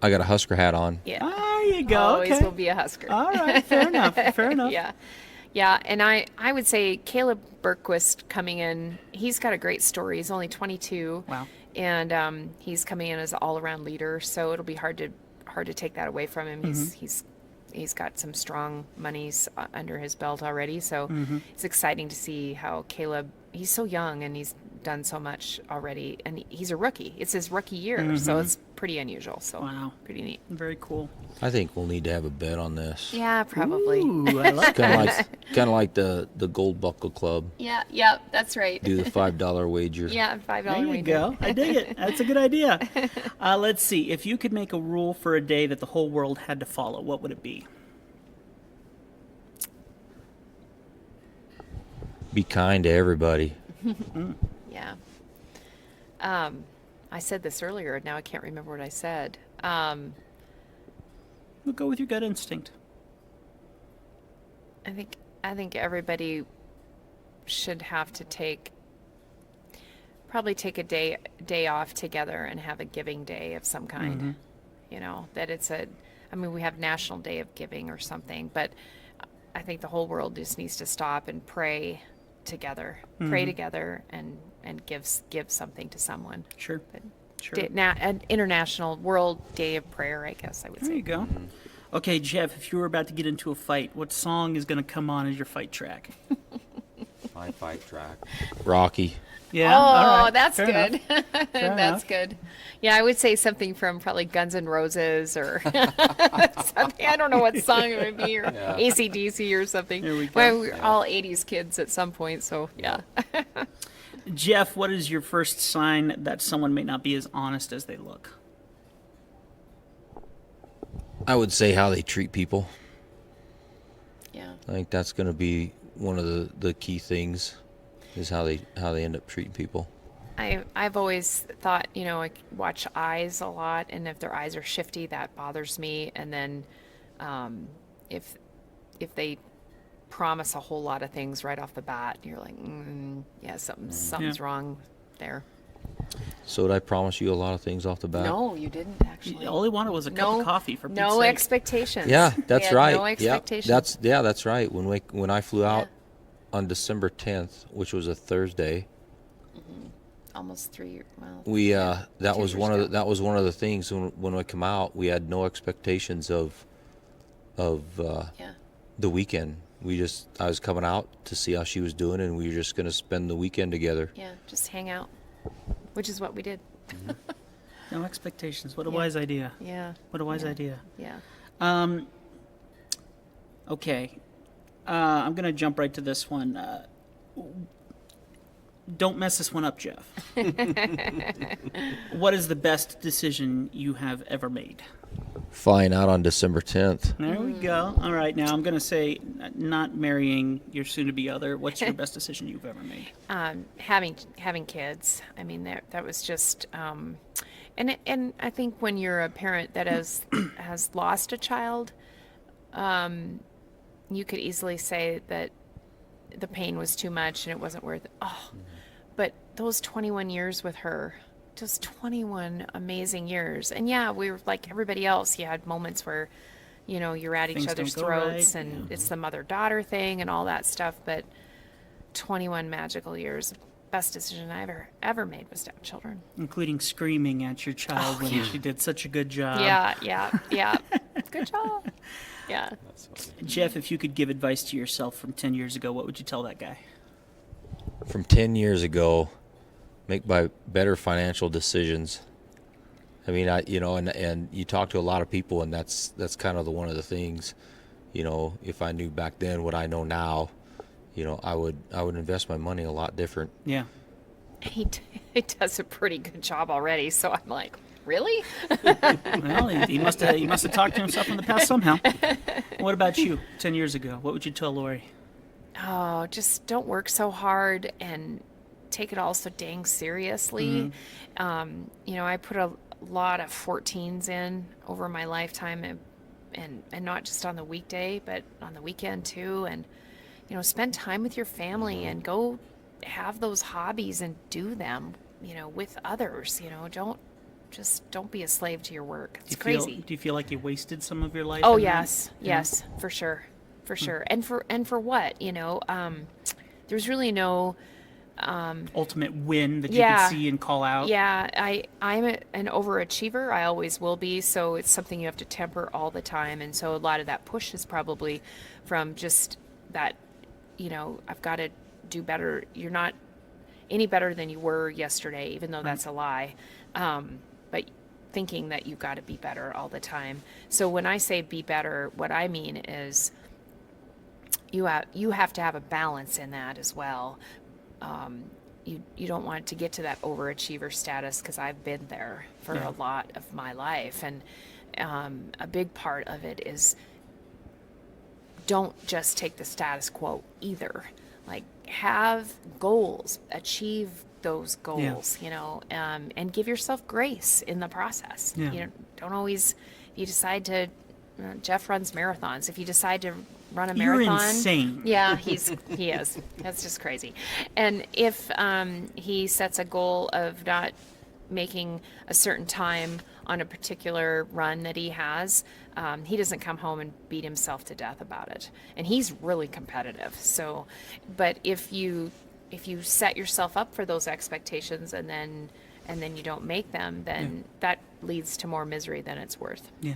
I got a Husker hat on. Yeah. There you go. Always Okay. will be a Husker. All right. Fair enough. Fair enough. Yeah. Yeah, and I would say Caleb Bergquist coming in, he's got a great story. He's only 22. Wow. And he's coming in as an all-around leader, so it'll be hard to take that away from him. He's got some strong monies under his belt already, so it's exciting to see how Caleb, he's so young and he's done so much already, and he's a rookie. It's his rookie year, so it's pretty unusual. So Wow. pretty neat. Very cool. I think we'll need to have a bet on this. Yeah, probably. Ooh, I like Kind of like the Gold Buckle Club. Yeah, that's right. Do the $5 wager. Yeah, $5 There you wager. go. I dig it. That's a good idea. Let's see. If you could make a rule for a day that the whole world had to follow, what would it be? Be kind to everybody. Yeah. I said this earlier. Now I can't remember what I said. We'll go with your gut instinct. I think everybody should have to probably take a day off together and have a giving day of some kind. You know, that we have National Day of Giving or something, but I think the whole world just needs to stop and pray together. Pray together and give something to someone. Sure. But Sure. an International World Day of Prayer, I guess I would There say. you go. Okay, Jeff, if you were about to get into a fight, what song is going to come on as your fight track? My fight track. Rocky. Yeah. Oh, all right. that's Fair good. enough. That's enough. good. Yeah, I would say something from probably Guns N' Roses or something. I don't know what song it would be, or AC/DC or something. There we go. Well, we're all 80s kids at some point, so yeah. Jeff, what is your first sign that someone may not be as honest as they look? I would say how they treat people. Yeah. I think that's going to be one of the key things, is how they end up treating people. I've always thought, I watch eyes a lot, and if their eyes are shifty, that bothers me. And then if they promise a whole lot of things right off the bat, you're like, yeah, something's wrong there. So did I promise you a lot of things off the bat? No, you didn't actually. All he wanted was a cup of coffee for Pete's no sake. expectations. Yeah, We that's had right. No expectations. That's right. When I flew out on December 10th, which was a Thursday, almost 3 years. Well, we that 2 was years one of ago. that was one of the things when we come out. We had no expectations of yeah. the weekend. I was coming out to see how she was doing, and we were just going to spend the weekend together. Yeah, just hang out, which is what we did. No expectations. What a wise idea. Yeah. What a wise idea. Yeah. Okay. I'm going to jump right to this one. Don't mess this one up, Jeff. What is the best decision you have ever made? Flying out on December 10th. There we go. All right, now I'm going to say not marrying your soon-to-be other. What's your best decision you've ever made? Having kids. I mean, that was just, and I think when you're a parent that has lost a child, you could easily say that the pain was too much and it wasn't worth it. Oh, but those 21 years with her, just 21 amazing years. And yeah, we were like everybody else. You had moments where, you're at Things each other's don't go throats right. and it's the mother-daughter thing and all that stuff. But 21 magical years. Best decision I ever made was to have children. Including screaming at your child when she did such a good job. Yeah. Good job. Yeah. Jeff, if you could give advice to yourself from 10 years ago, what would you tell that guy? From 10 years ago, make better financial decisions. I mean, and you talk to a lot of people, and that's kind of one of the things, if I knew back then what I know now, I would invest my money a lot different. Yeah. He does a pretty good job already, so I'm like, really? Well, he must have talked to himself in the past somehow. What about you, 10 years ago? What would you tell Lori? Oh, just don't work so hard and take it all so dang seriously. I put a lot of 14s in over my lifetime, and not just on the weekday, but on the weekend too. And spend time with your family and go have those hobbies and do them, with others. Don't be a slave to your work. It's crazy. Do you feel like you wasted some of your life? Oh, in yes. that? Yes, for sure. For sure. And for what, there's really no Ultimate win that you can see and call out. Yeah, I'm an overachiever. I always will be. So it's something you have to temper all the time. And so a lot of that push is probably from just that, I've got to do better. You're not any better than you were yesterday, even though that's a lie. But thinking that you've got to be better all the time. So when I say be better, what I mean is you have to have a balance in that as well. You don't want to get to that overachiever status, because I've been there for a lot of my life. And a big part of it is don't just take the status quo either. Like, have goals, achieve those goals, and give yourself grace in the process. Don't always, if you decide to, Jeff runs marathons. If you decide to run a marathon, you're insane. Yeah, he is. That's just crazy. And if he sets a goal of not making a certain time on a particular run that he has, he doesn't come home and beat himself to death about it. And he's really competitive. So, but if you set yourself up for those expectations and then you don't make them, then that leads to more misery than it's worth. Yeah.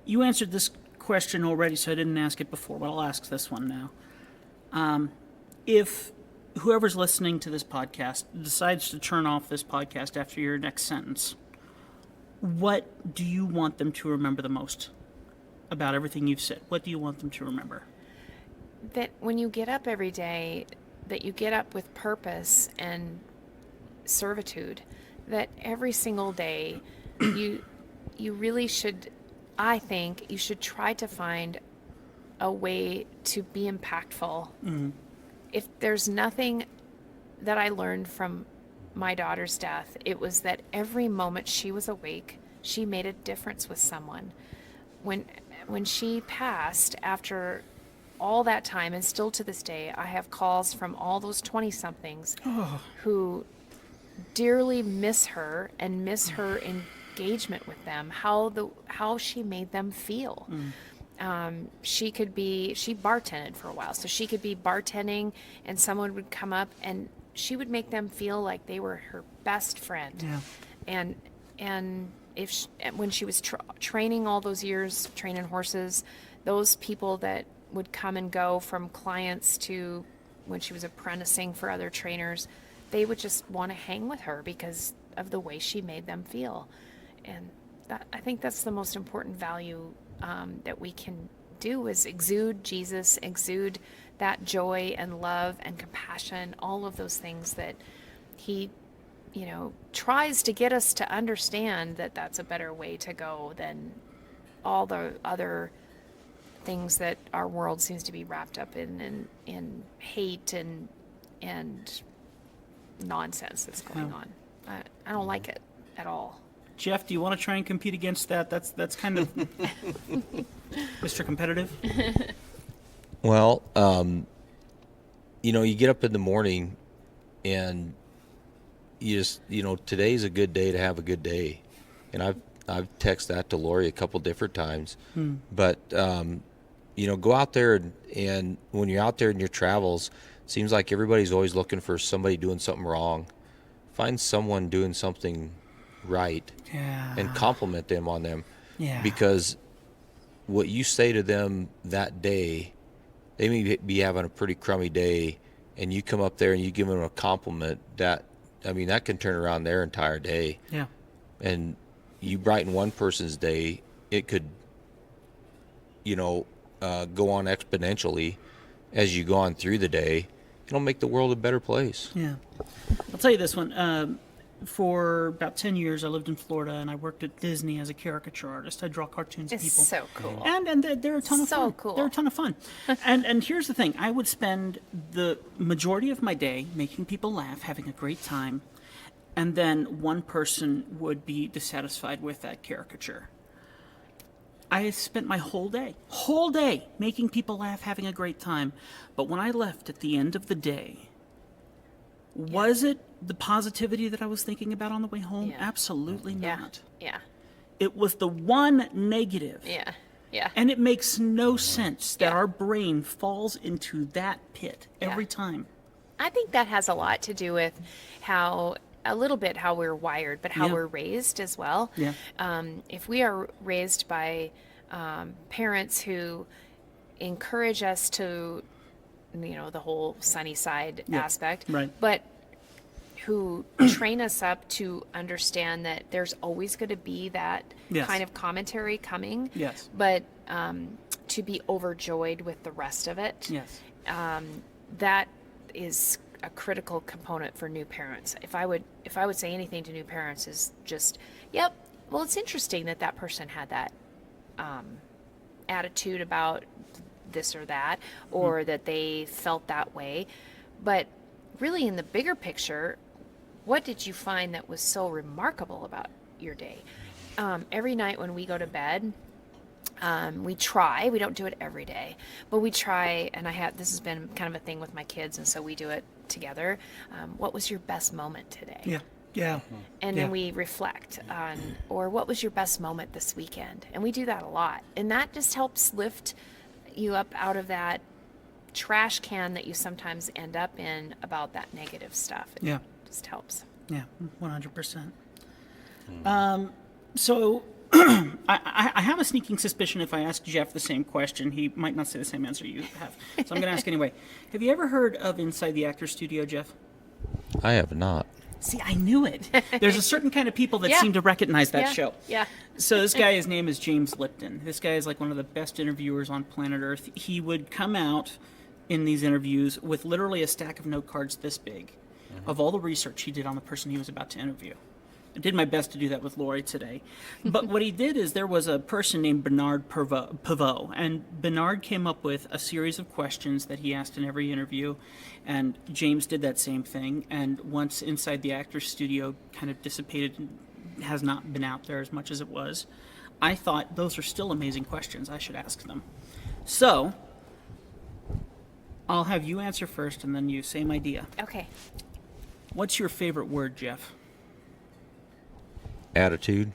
You answered this question already, so I didn't ask it before, but I'll ask this one now. If whoever's listening to this podcast decides to turn off this podcast after your next sentence, what do you want them to remember the most about everything you've said? What do you want them to remember? That when you get up every day, that you get up with purpose and servitude, that every single day you really should, I think you should try to find a way to be impactful. If there's nothing that I learned from my daughter's death, it was that every moment she was awake, she made a difference with someone. When she passed, after all that time, and still to this day, I have calls from all those 20-somethings who dearly miss her and miss her engagement with them, how she made them feel. She bartended for a while, so she could be bartending and someone would come up and she would make them feel like they were her best friend. And when she was training all those years, training horses, those people that would come and go from clients to when she was apprenticing for other trainers, they would just want to hang with her because of the way she made them feel. And I think that's the most important value that we can do is exude Jesus, exude that joy and love and compassion, all of those things that he, tries to get us to understand that that's a better way to go than all the other things that our world seems to be wrapped up in hate and nonsense that's going on. I don't like it at all. Jeff, do you want to try and compete against that? That's kind of Mr. Competitive. Well, you get up in the morning and you just, today's a good day to have a good day. And I've texted that to Lori a couple different times. But, go out there and when you're out there in your travels, it seems like everybody's always looking for somebody doing something wrong. Find someone doing something right and compliment them on them. Yeah. Because what you say to them that day, they may be having a pretty crummy day, and you come up there and you give them a compliment that can turn around their entire day. Yeah. And you brighten one person's day, it could, go on exponentially as you go on through the day. It'll make the world a better place. Yeah. I'll tell you this one. For about 10 years, I lived in Florida, and I worked at Disney as a caricature artist. I draw cartoons of It's people. so cool. And they're a ton of fun. So cool. They're a ton of fun. and here's the thing. I would spend the majority of my day making people laugh, having a great time, and then one person would be dissatisfied with that caricature. I spent my whole day making people laugh, having a great time. But when I left at the end of the day, was it the positivity that I was thinking about on the way home? Yeah. Absolutely not. Yeah. It was the one negative. Yeah. Yeah. And it makes no sense that Yeah. our brain falls into that pit every Yeah. time. I think that has a lot to do with how we're wired, but how Yeah. we're raised as well. Yeah. If we are raised by parents who encourage us to, the whole sunny side Yeah. aspect, Right. but who train us up to understand that there's always going to be that Yes. kind of commentary coming, Yes. but to be overjoyed with the rest of it. Yes. That is a critical component for new parents. If I would say anything to new parents is just, yep, well, it's interesting that person had that attitude about this or that, or that they felt that way. But really, in the bigger picture, what did you find that was so remarkable about your day? Every night when we go to bed, we don't do it every day, but we try, and this has been kind of a thing with my kids, and so we do it together. What was your best moment today? Yeah. Yeah. And then we reflect on, or what was your best moment this weekend? And we do that a lot. And that just helps lift you up out of that trash can that you sometimes end up in about that negative stuff. It just helps. Yeah, 100%. So I have a sneaking suspicion if I ask Jeff the same question, he might not say the same answer you have. So I'm going to ask anyway. Have you ever heard of Inside the Actors Studio, Jeff? I have not. See, I knew it. There's a certain kind of people that Yeah. seem to recognize that show. Yeah. So this guy, his name is James Lipton. This guy is like one of the best interviewers on planet Earth. He would come out in these interviews with literally a stack of note cards this big of all the research he did on the person he was about to interview. I did my best to do that with Lori today. But what he did is there was a person named Bernard Pivot, and Bernard came up with a series of questions that he asked in every interview, and James did that same thing. And once Inside the Actors Studio kind of dissipated and has not been out there as much as it was, I thought those are still amazing questions. I should ask them. So I'll have you answer first, and then you, same idea. Okay. What's your favorite word, Jeff? Attitude.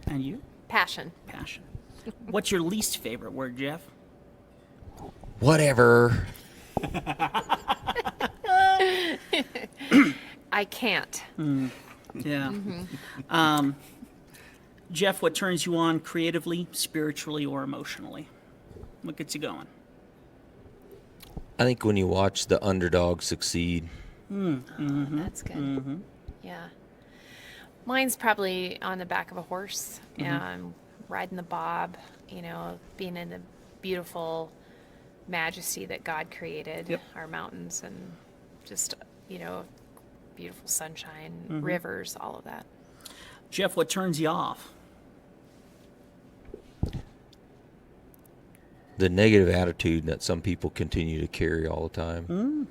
And you? Passion. Passion. What's your least favorite word, Jeff? Whatever. I can't. Yeah. Jeff, what turns you on creatively, spiritually, or emotionally? What gets you going? I think when you watch the underdog succeed. That's good. Yeah. Mine's probably on the back of a horse. riding the bob, being in the beautiful majesty that God created, Yep. our mountains and just, beautiful sunshine, rivers, all of that. Jeff, what turns you off? The negative attitude that some people continue to carry all the time.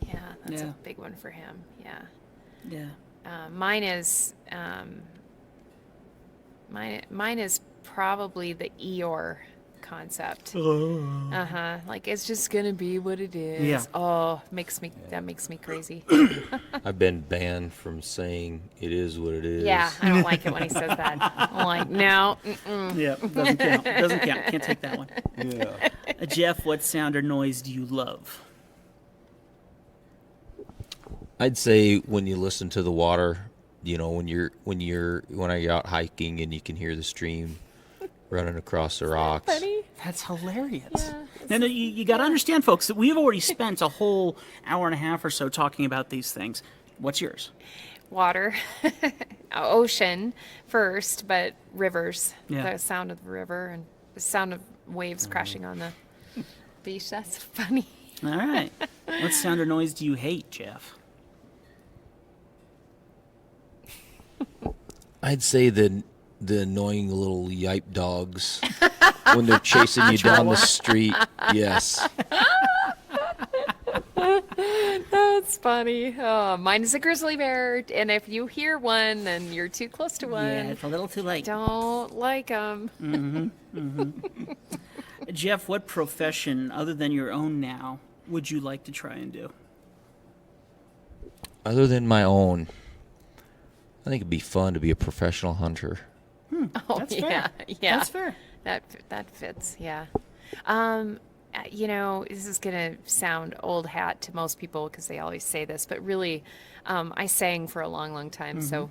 Yeah, that's Yeah. a big one for him. Yeah. Yeah. Mine is mine is probably the Eeyore concept. Like it's just gonna be what it is. Yeah. Oh, that makes me crazy. I've been banned from saying it is what it is. Yeah, I don't like it when he says that. I'm like, no. Yeah, doesn't count. Doesn't count. Can't take that one. Yeah. Jeff, what sound or noise do you love? I'd say when you listen to the water, when I go out hiking and you can hear the stream running across the rocks. Funny. That's hilarious. Yeah. No, you got to understand, folks, that we've already spent a whole hour and a half or so talking about these things. What's yours? Water, ocean first, but rivers. Yeah. The sound of the river and the sound of waves crashing on the beach. That's funny. All right. What sound or noise do you hate, Jeff? I'd say the annoying little yipe dogs when they're chasing you down the street. Yes. That's funny. Oh, mine is a grizzly bear, and if you hear one, then you're too close to one. Yeah, it's a little too late. Don't like them. Jeff, what profession, other than your own now, would you like to try and do? Other than my own, I think it'd be fun to be a professional hunter. Oh, That's yeah, fair. yeah. That's fair. That fits. Yeah. This is gonna sound old hat to most people because they always say this, but really, I sang for a long, long time. So,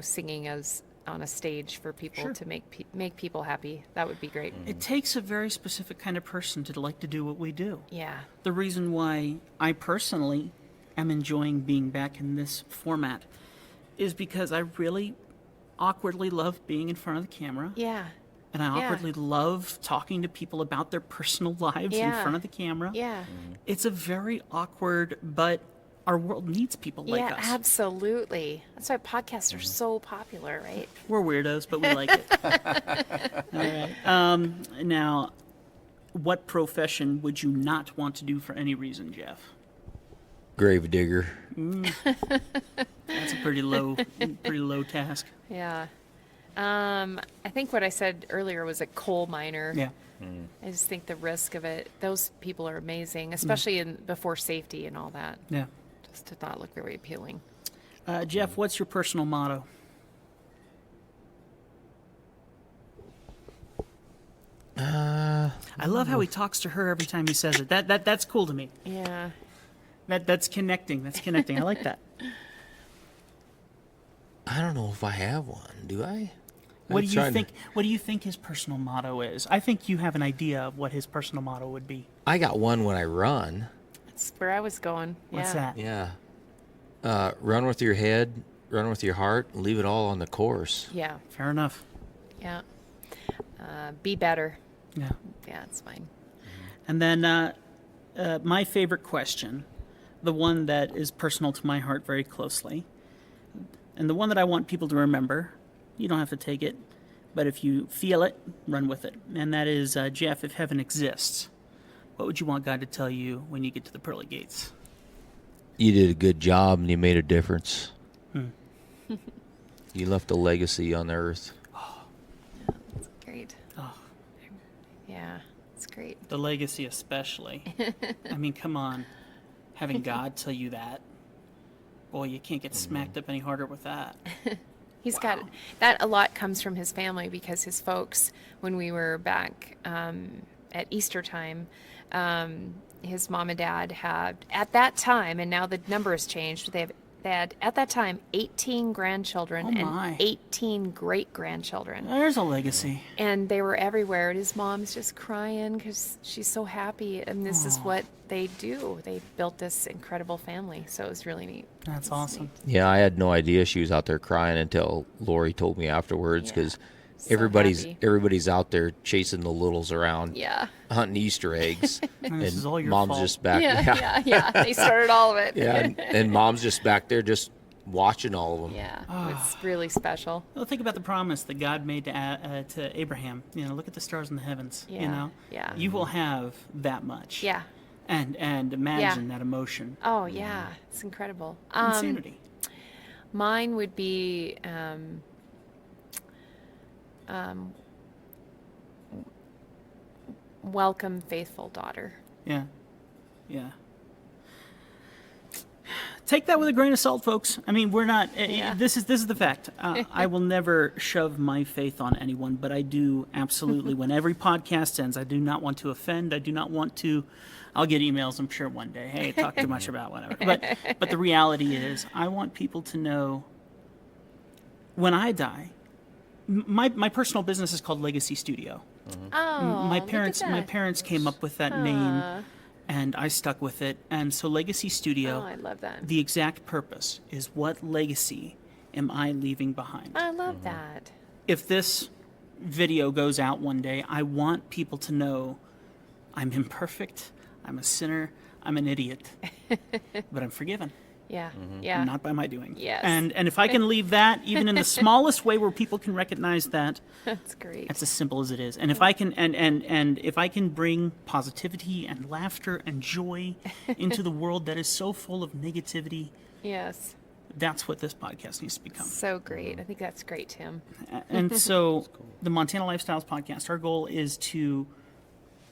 singing as on a stage for people Sure. to make people happy, that would be great. It takes a very specific kind of person to like to do what we do. Yeah. The reason why I personally am enjoying being back in this format is because I really awkwardly love being in front of the camera. Yeah. And I Yeah. awkwardly love talking to people about their personal lives in Yeah. front of the camera. Yeah. It's a very awkward, but our world needs people like Yeah, us. absolutely. That's why podcasts are so popular, right? We're weirdos, but we like it. All right. Now, what profession would you not want to do for any reason, Jeff? Grave digger. That's a pretty low task. Yeah. I think what I said earlier was a coal miner. Yeah. I just think the risk of it, those people are amazing, especially before safety and all that. Yeah. Just did not look very appealing. Jeff, what's your personal motto? I love how he talks to her every time he says it. That's cool to me. Yeah. That's connecting. That's connecting. I like that. I don't know if I have one. Do I? What I'm do you trying to- think? What do you think his personal motto is? I think you have an idea of what his personal motto would be. I got one when I run. That's where I was going. What's yeah. that? Yeah. Run with your head, run with your heart, and leave it all on the course. Yeah. Fair enough. Yeah. Be better. Yeah. Yeah, it's fine. And then my favorite question, the one that is personal to my heart very closely, and the one that I want people to remember. You don't have to take it, but if you feel it, run with it. And that is, Jeff, if heaven exists, what would you want God to tell you when you get to the pearly gates? You did a good job and you made a difference. You left a legacy on the earth. That's great. Oh. Yeah, it's great. The legacy especially. I mean, come on. Having God tell you that. Boy, you can't get smacked up any harder with that. He's got that. A lot comes from his family because his folks, when we were back at Easter time, his mom and dad had at that time, and now the number has changed. They had at that time 18 grandchildren Oh, my. and 18 great grandchildren, There's a legacy. and they were everywhere. And his mom's just crying because she's so happy, and this is what they do. They built this incredible family, so it was really neat. That's awesome. Yeah, I had no idea she was out there crying until Lori told me afterwards Yeah. because So happy. everybody's out there chasing the littles around, Yeah. hunting Easter eggs, And this is all your mom's fault. just back. Yeah. They started all of it. Yeah, and mom's just back there just watching all of them. Yeah. It's really special. Well, think about the promise that God made to Abraham. Look at the stars in the heavens. Yeah. You will have that much. Yeah. And imagine that emotion. Oh, yeah. It's incredible. Insanity. Mine would be welcome, faithful daughter. Yeah. Take that with a grain of salt, folks. I mean, we're not. This is the fact. I will never shove my faith on anyone, but I do absolutely. When every podcast ends, I do not want to offend. I do not want to. I'll get emails, I'm sure, one day. Hey, talk too much about whatever. But the reality is, I want people to know. When I die, my personal business is called Legacy Studio. Oh, My look parents at that. came up with that name, and I stuck with it. And so Legacy Studio. Oh, I love that. The exact purpose is, what legacy am I leaving behind? I love that. If this video goes out one day, I want people to know I'm imperfect, I'm a sinner, I'm an idiot, but I'm forgiven. Yeah. Yeah. Not by my doing. Yes. And if I can leave that even in the smallest way where people can recognize that, That's great. that's as simple as it is. And if I can and if I can bring positivity and laughter and joy into the world that is so full of negativity, Yes. that's what this podcast needs to become. So great. I think that's great, Tim. And so the Montana Lifestyles podcast, our goal is to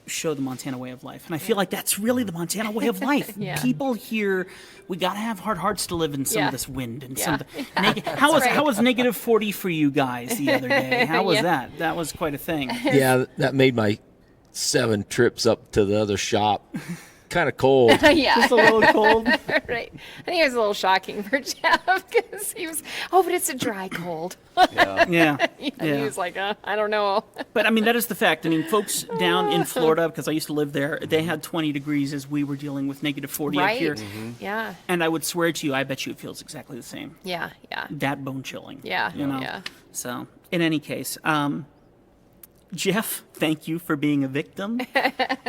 show the Montana way of life. And I feel like that's really the Montana way of life. Yeah. People here, we got to have hard hearts to live in some Yeah. of this wind and some Yeah. of the how right. was negative 40 for you guys the other day? How was that? That was quite a thing. Yeah, that made my 7 trips up to the other shop kind of cold. Yeah. Just a little cold. Right. I think it was a little shocking for Jeff because he was, but it's a dry cold. Yeah. And he was like, I don't know. But I mean, that is the fact. I mean, folks down in Florida, because I used to live there, they had 20 degrees as we were dealing with negative 40 up Right. here. Yeah. And I would swear to you, I bet you it feels exactly the same. Yeah. Yeah. That bone chilling. Yeah. You know? Yeah. So, in any case, Jeff, thank you for being a victim.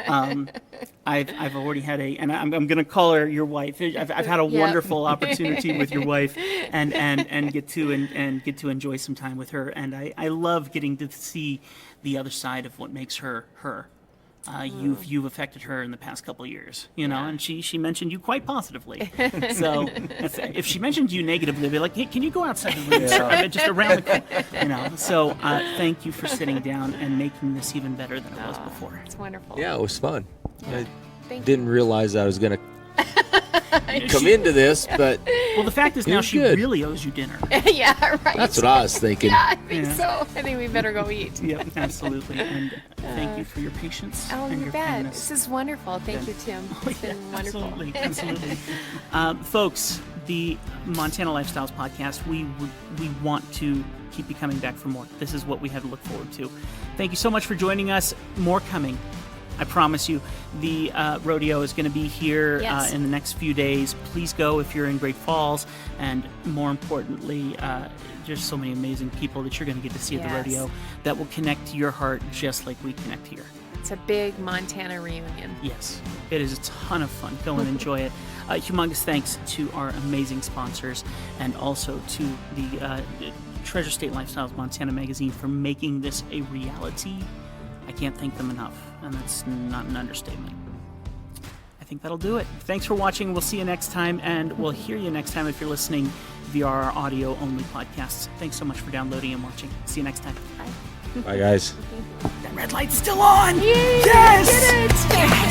I've already had and I'm going to call her your wife. I've had a Yep. wonderful opportunity with your wife, and get to enjoy some time with her. And I love getting to see the other side of what makes her her. You've affected her in the past couple of years, Yeah. and she mentioned you quite positively. So if she mentioned you negatively, I'd be like, hey, can you go outside the room, sir? I mean, just around the corner, So thank you for sitting down and making this even better than it was before. It's wonderful. Yeah, it was fun. I Thank didn't realize I was going to come into this, but Well, the fact is now was she good. really owes you dinner. Yeah. Right. that's what I was thinking. Yeah, I think Yeah. so. I think we better go eat. Yep, absolutely. And thank you for your patience Oh, and you your bet. kindness. This is wonderful. Thank you, Tim. It's Yeah, been wonderful. absolutely. Folks, the Montana Lifestyles podcast, we want to keep you coming back for more. This is what we have to look forward to. Thank you so much for joining us. More coming. I promise you. The rodeo is going to be here Yes. in the next few days. Please go if you're in Great Falls. And more importantly, there's so many amazing people that you're going to get to see at the Yes. rodeo that will connect to your heart just like we connect here. It's a big Montana reunion. Yes, it is a ton of fun. Go and enjoy it. Humongous thanks to our amazing sponsors and also to the Treasure State Lifestyles Montana magazine for making this a reality. I can't thank them enough, and that's not an understatement. I think that'll do it. Thanks for watching. We'll see you next time, and we'll hear you next time if you're listening via our audio-only podcasts. Thanks so much for downloading and watching. See you next time. Bye, guys. That red light's still on! Yay! Yes! Did it!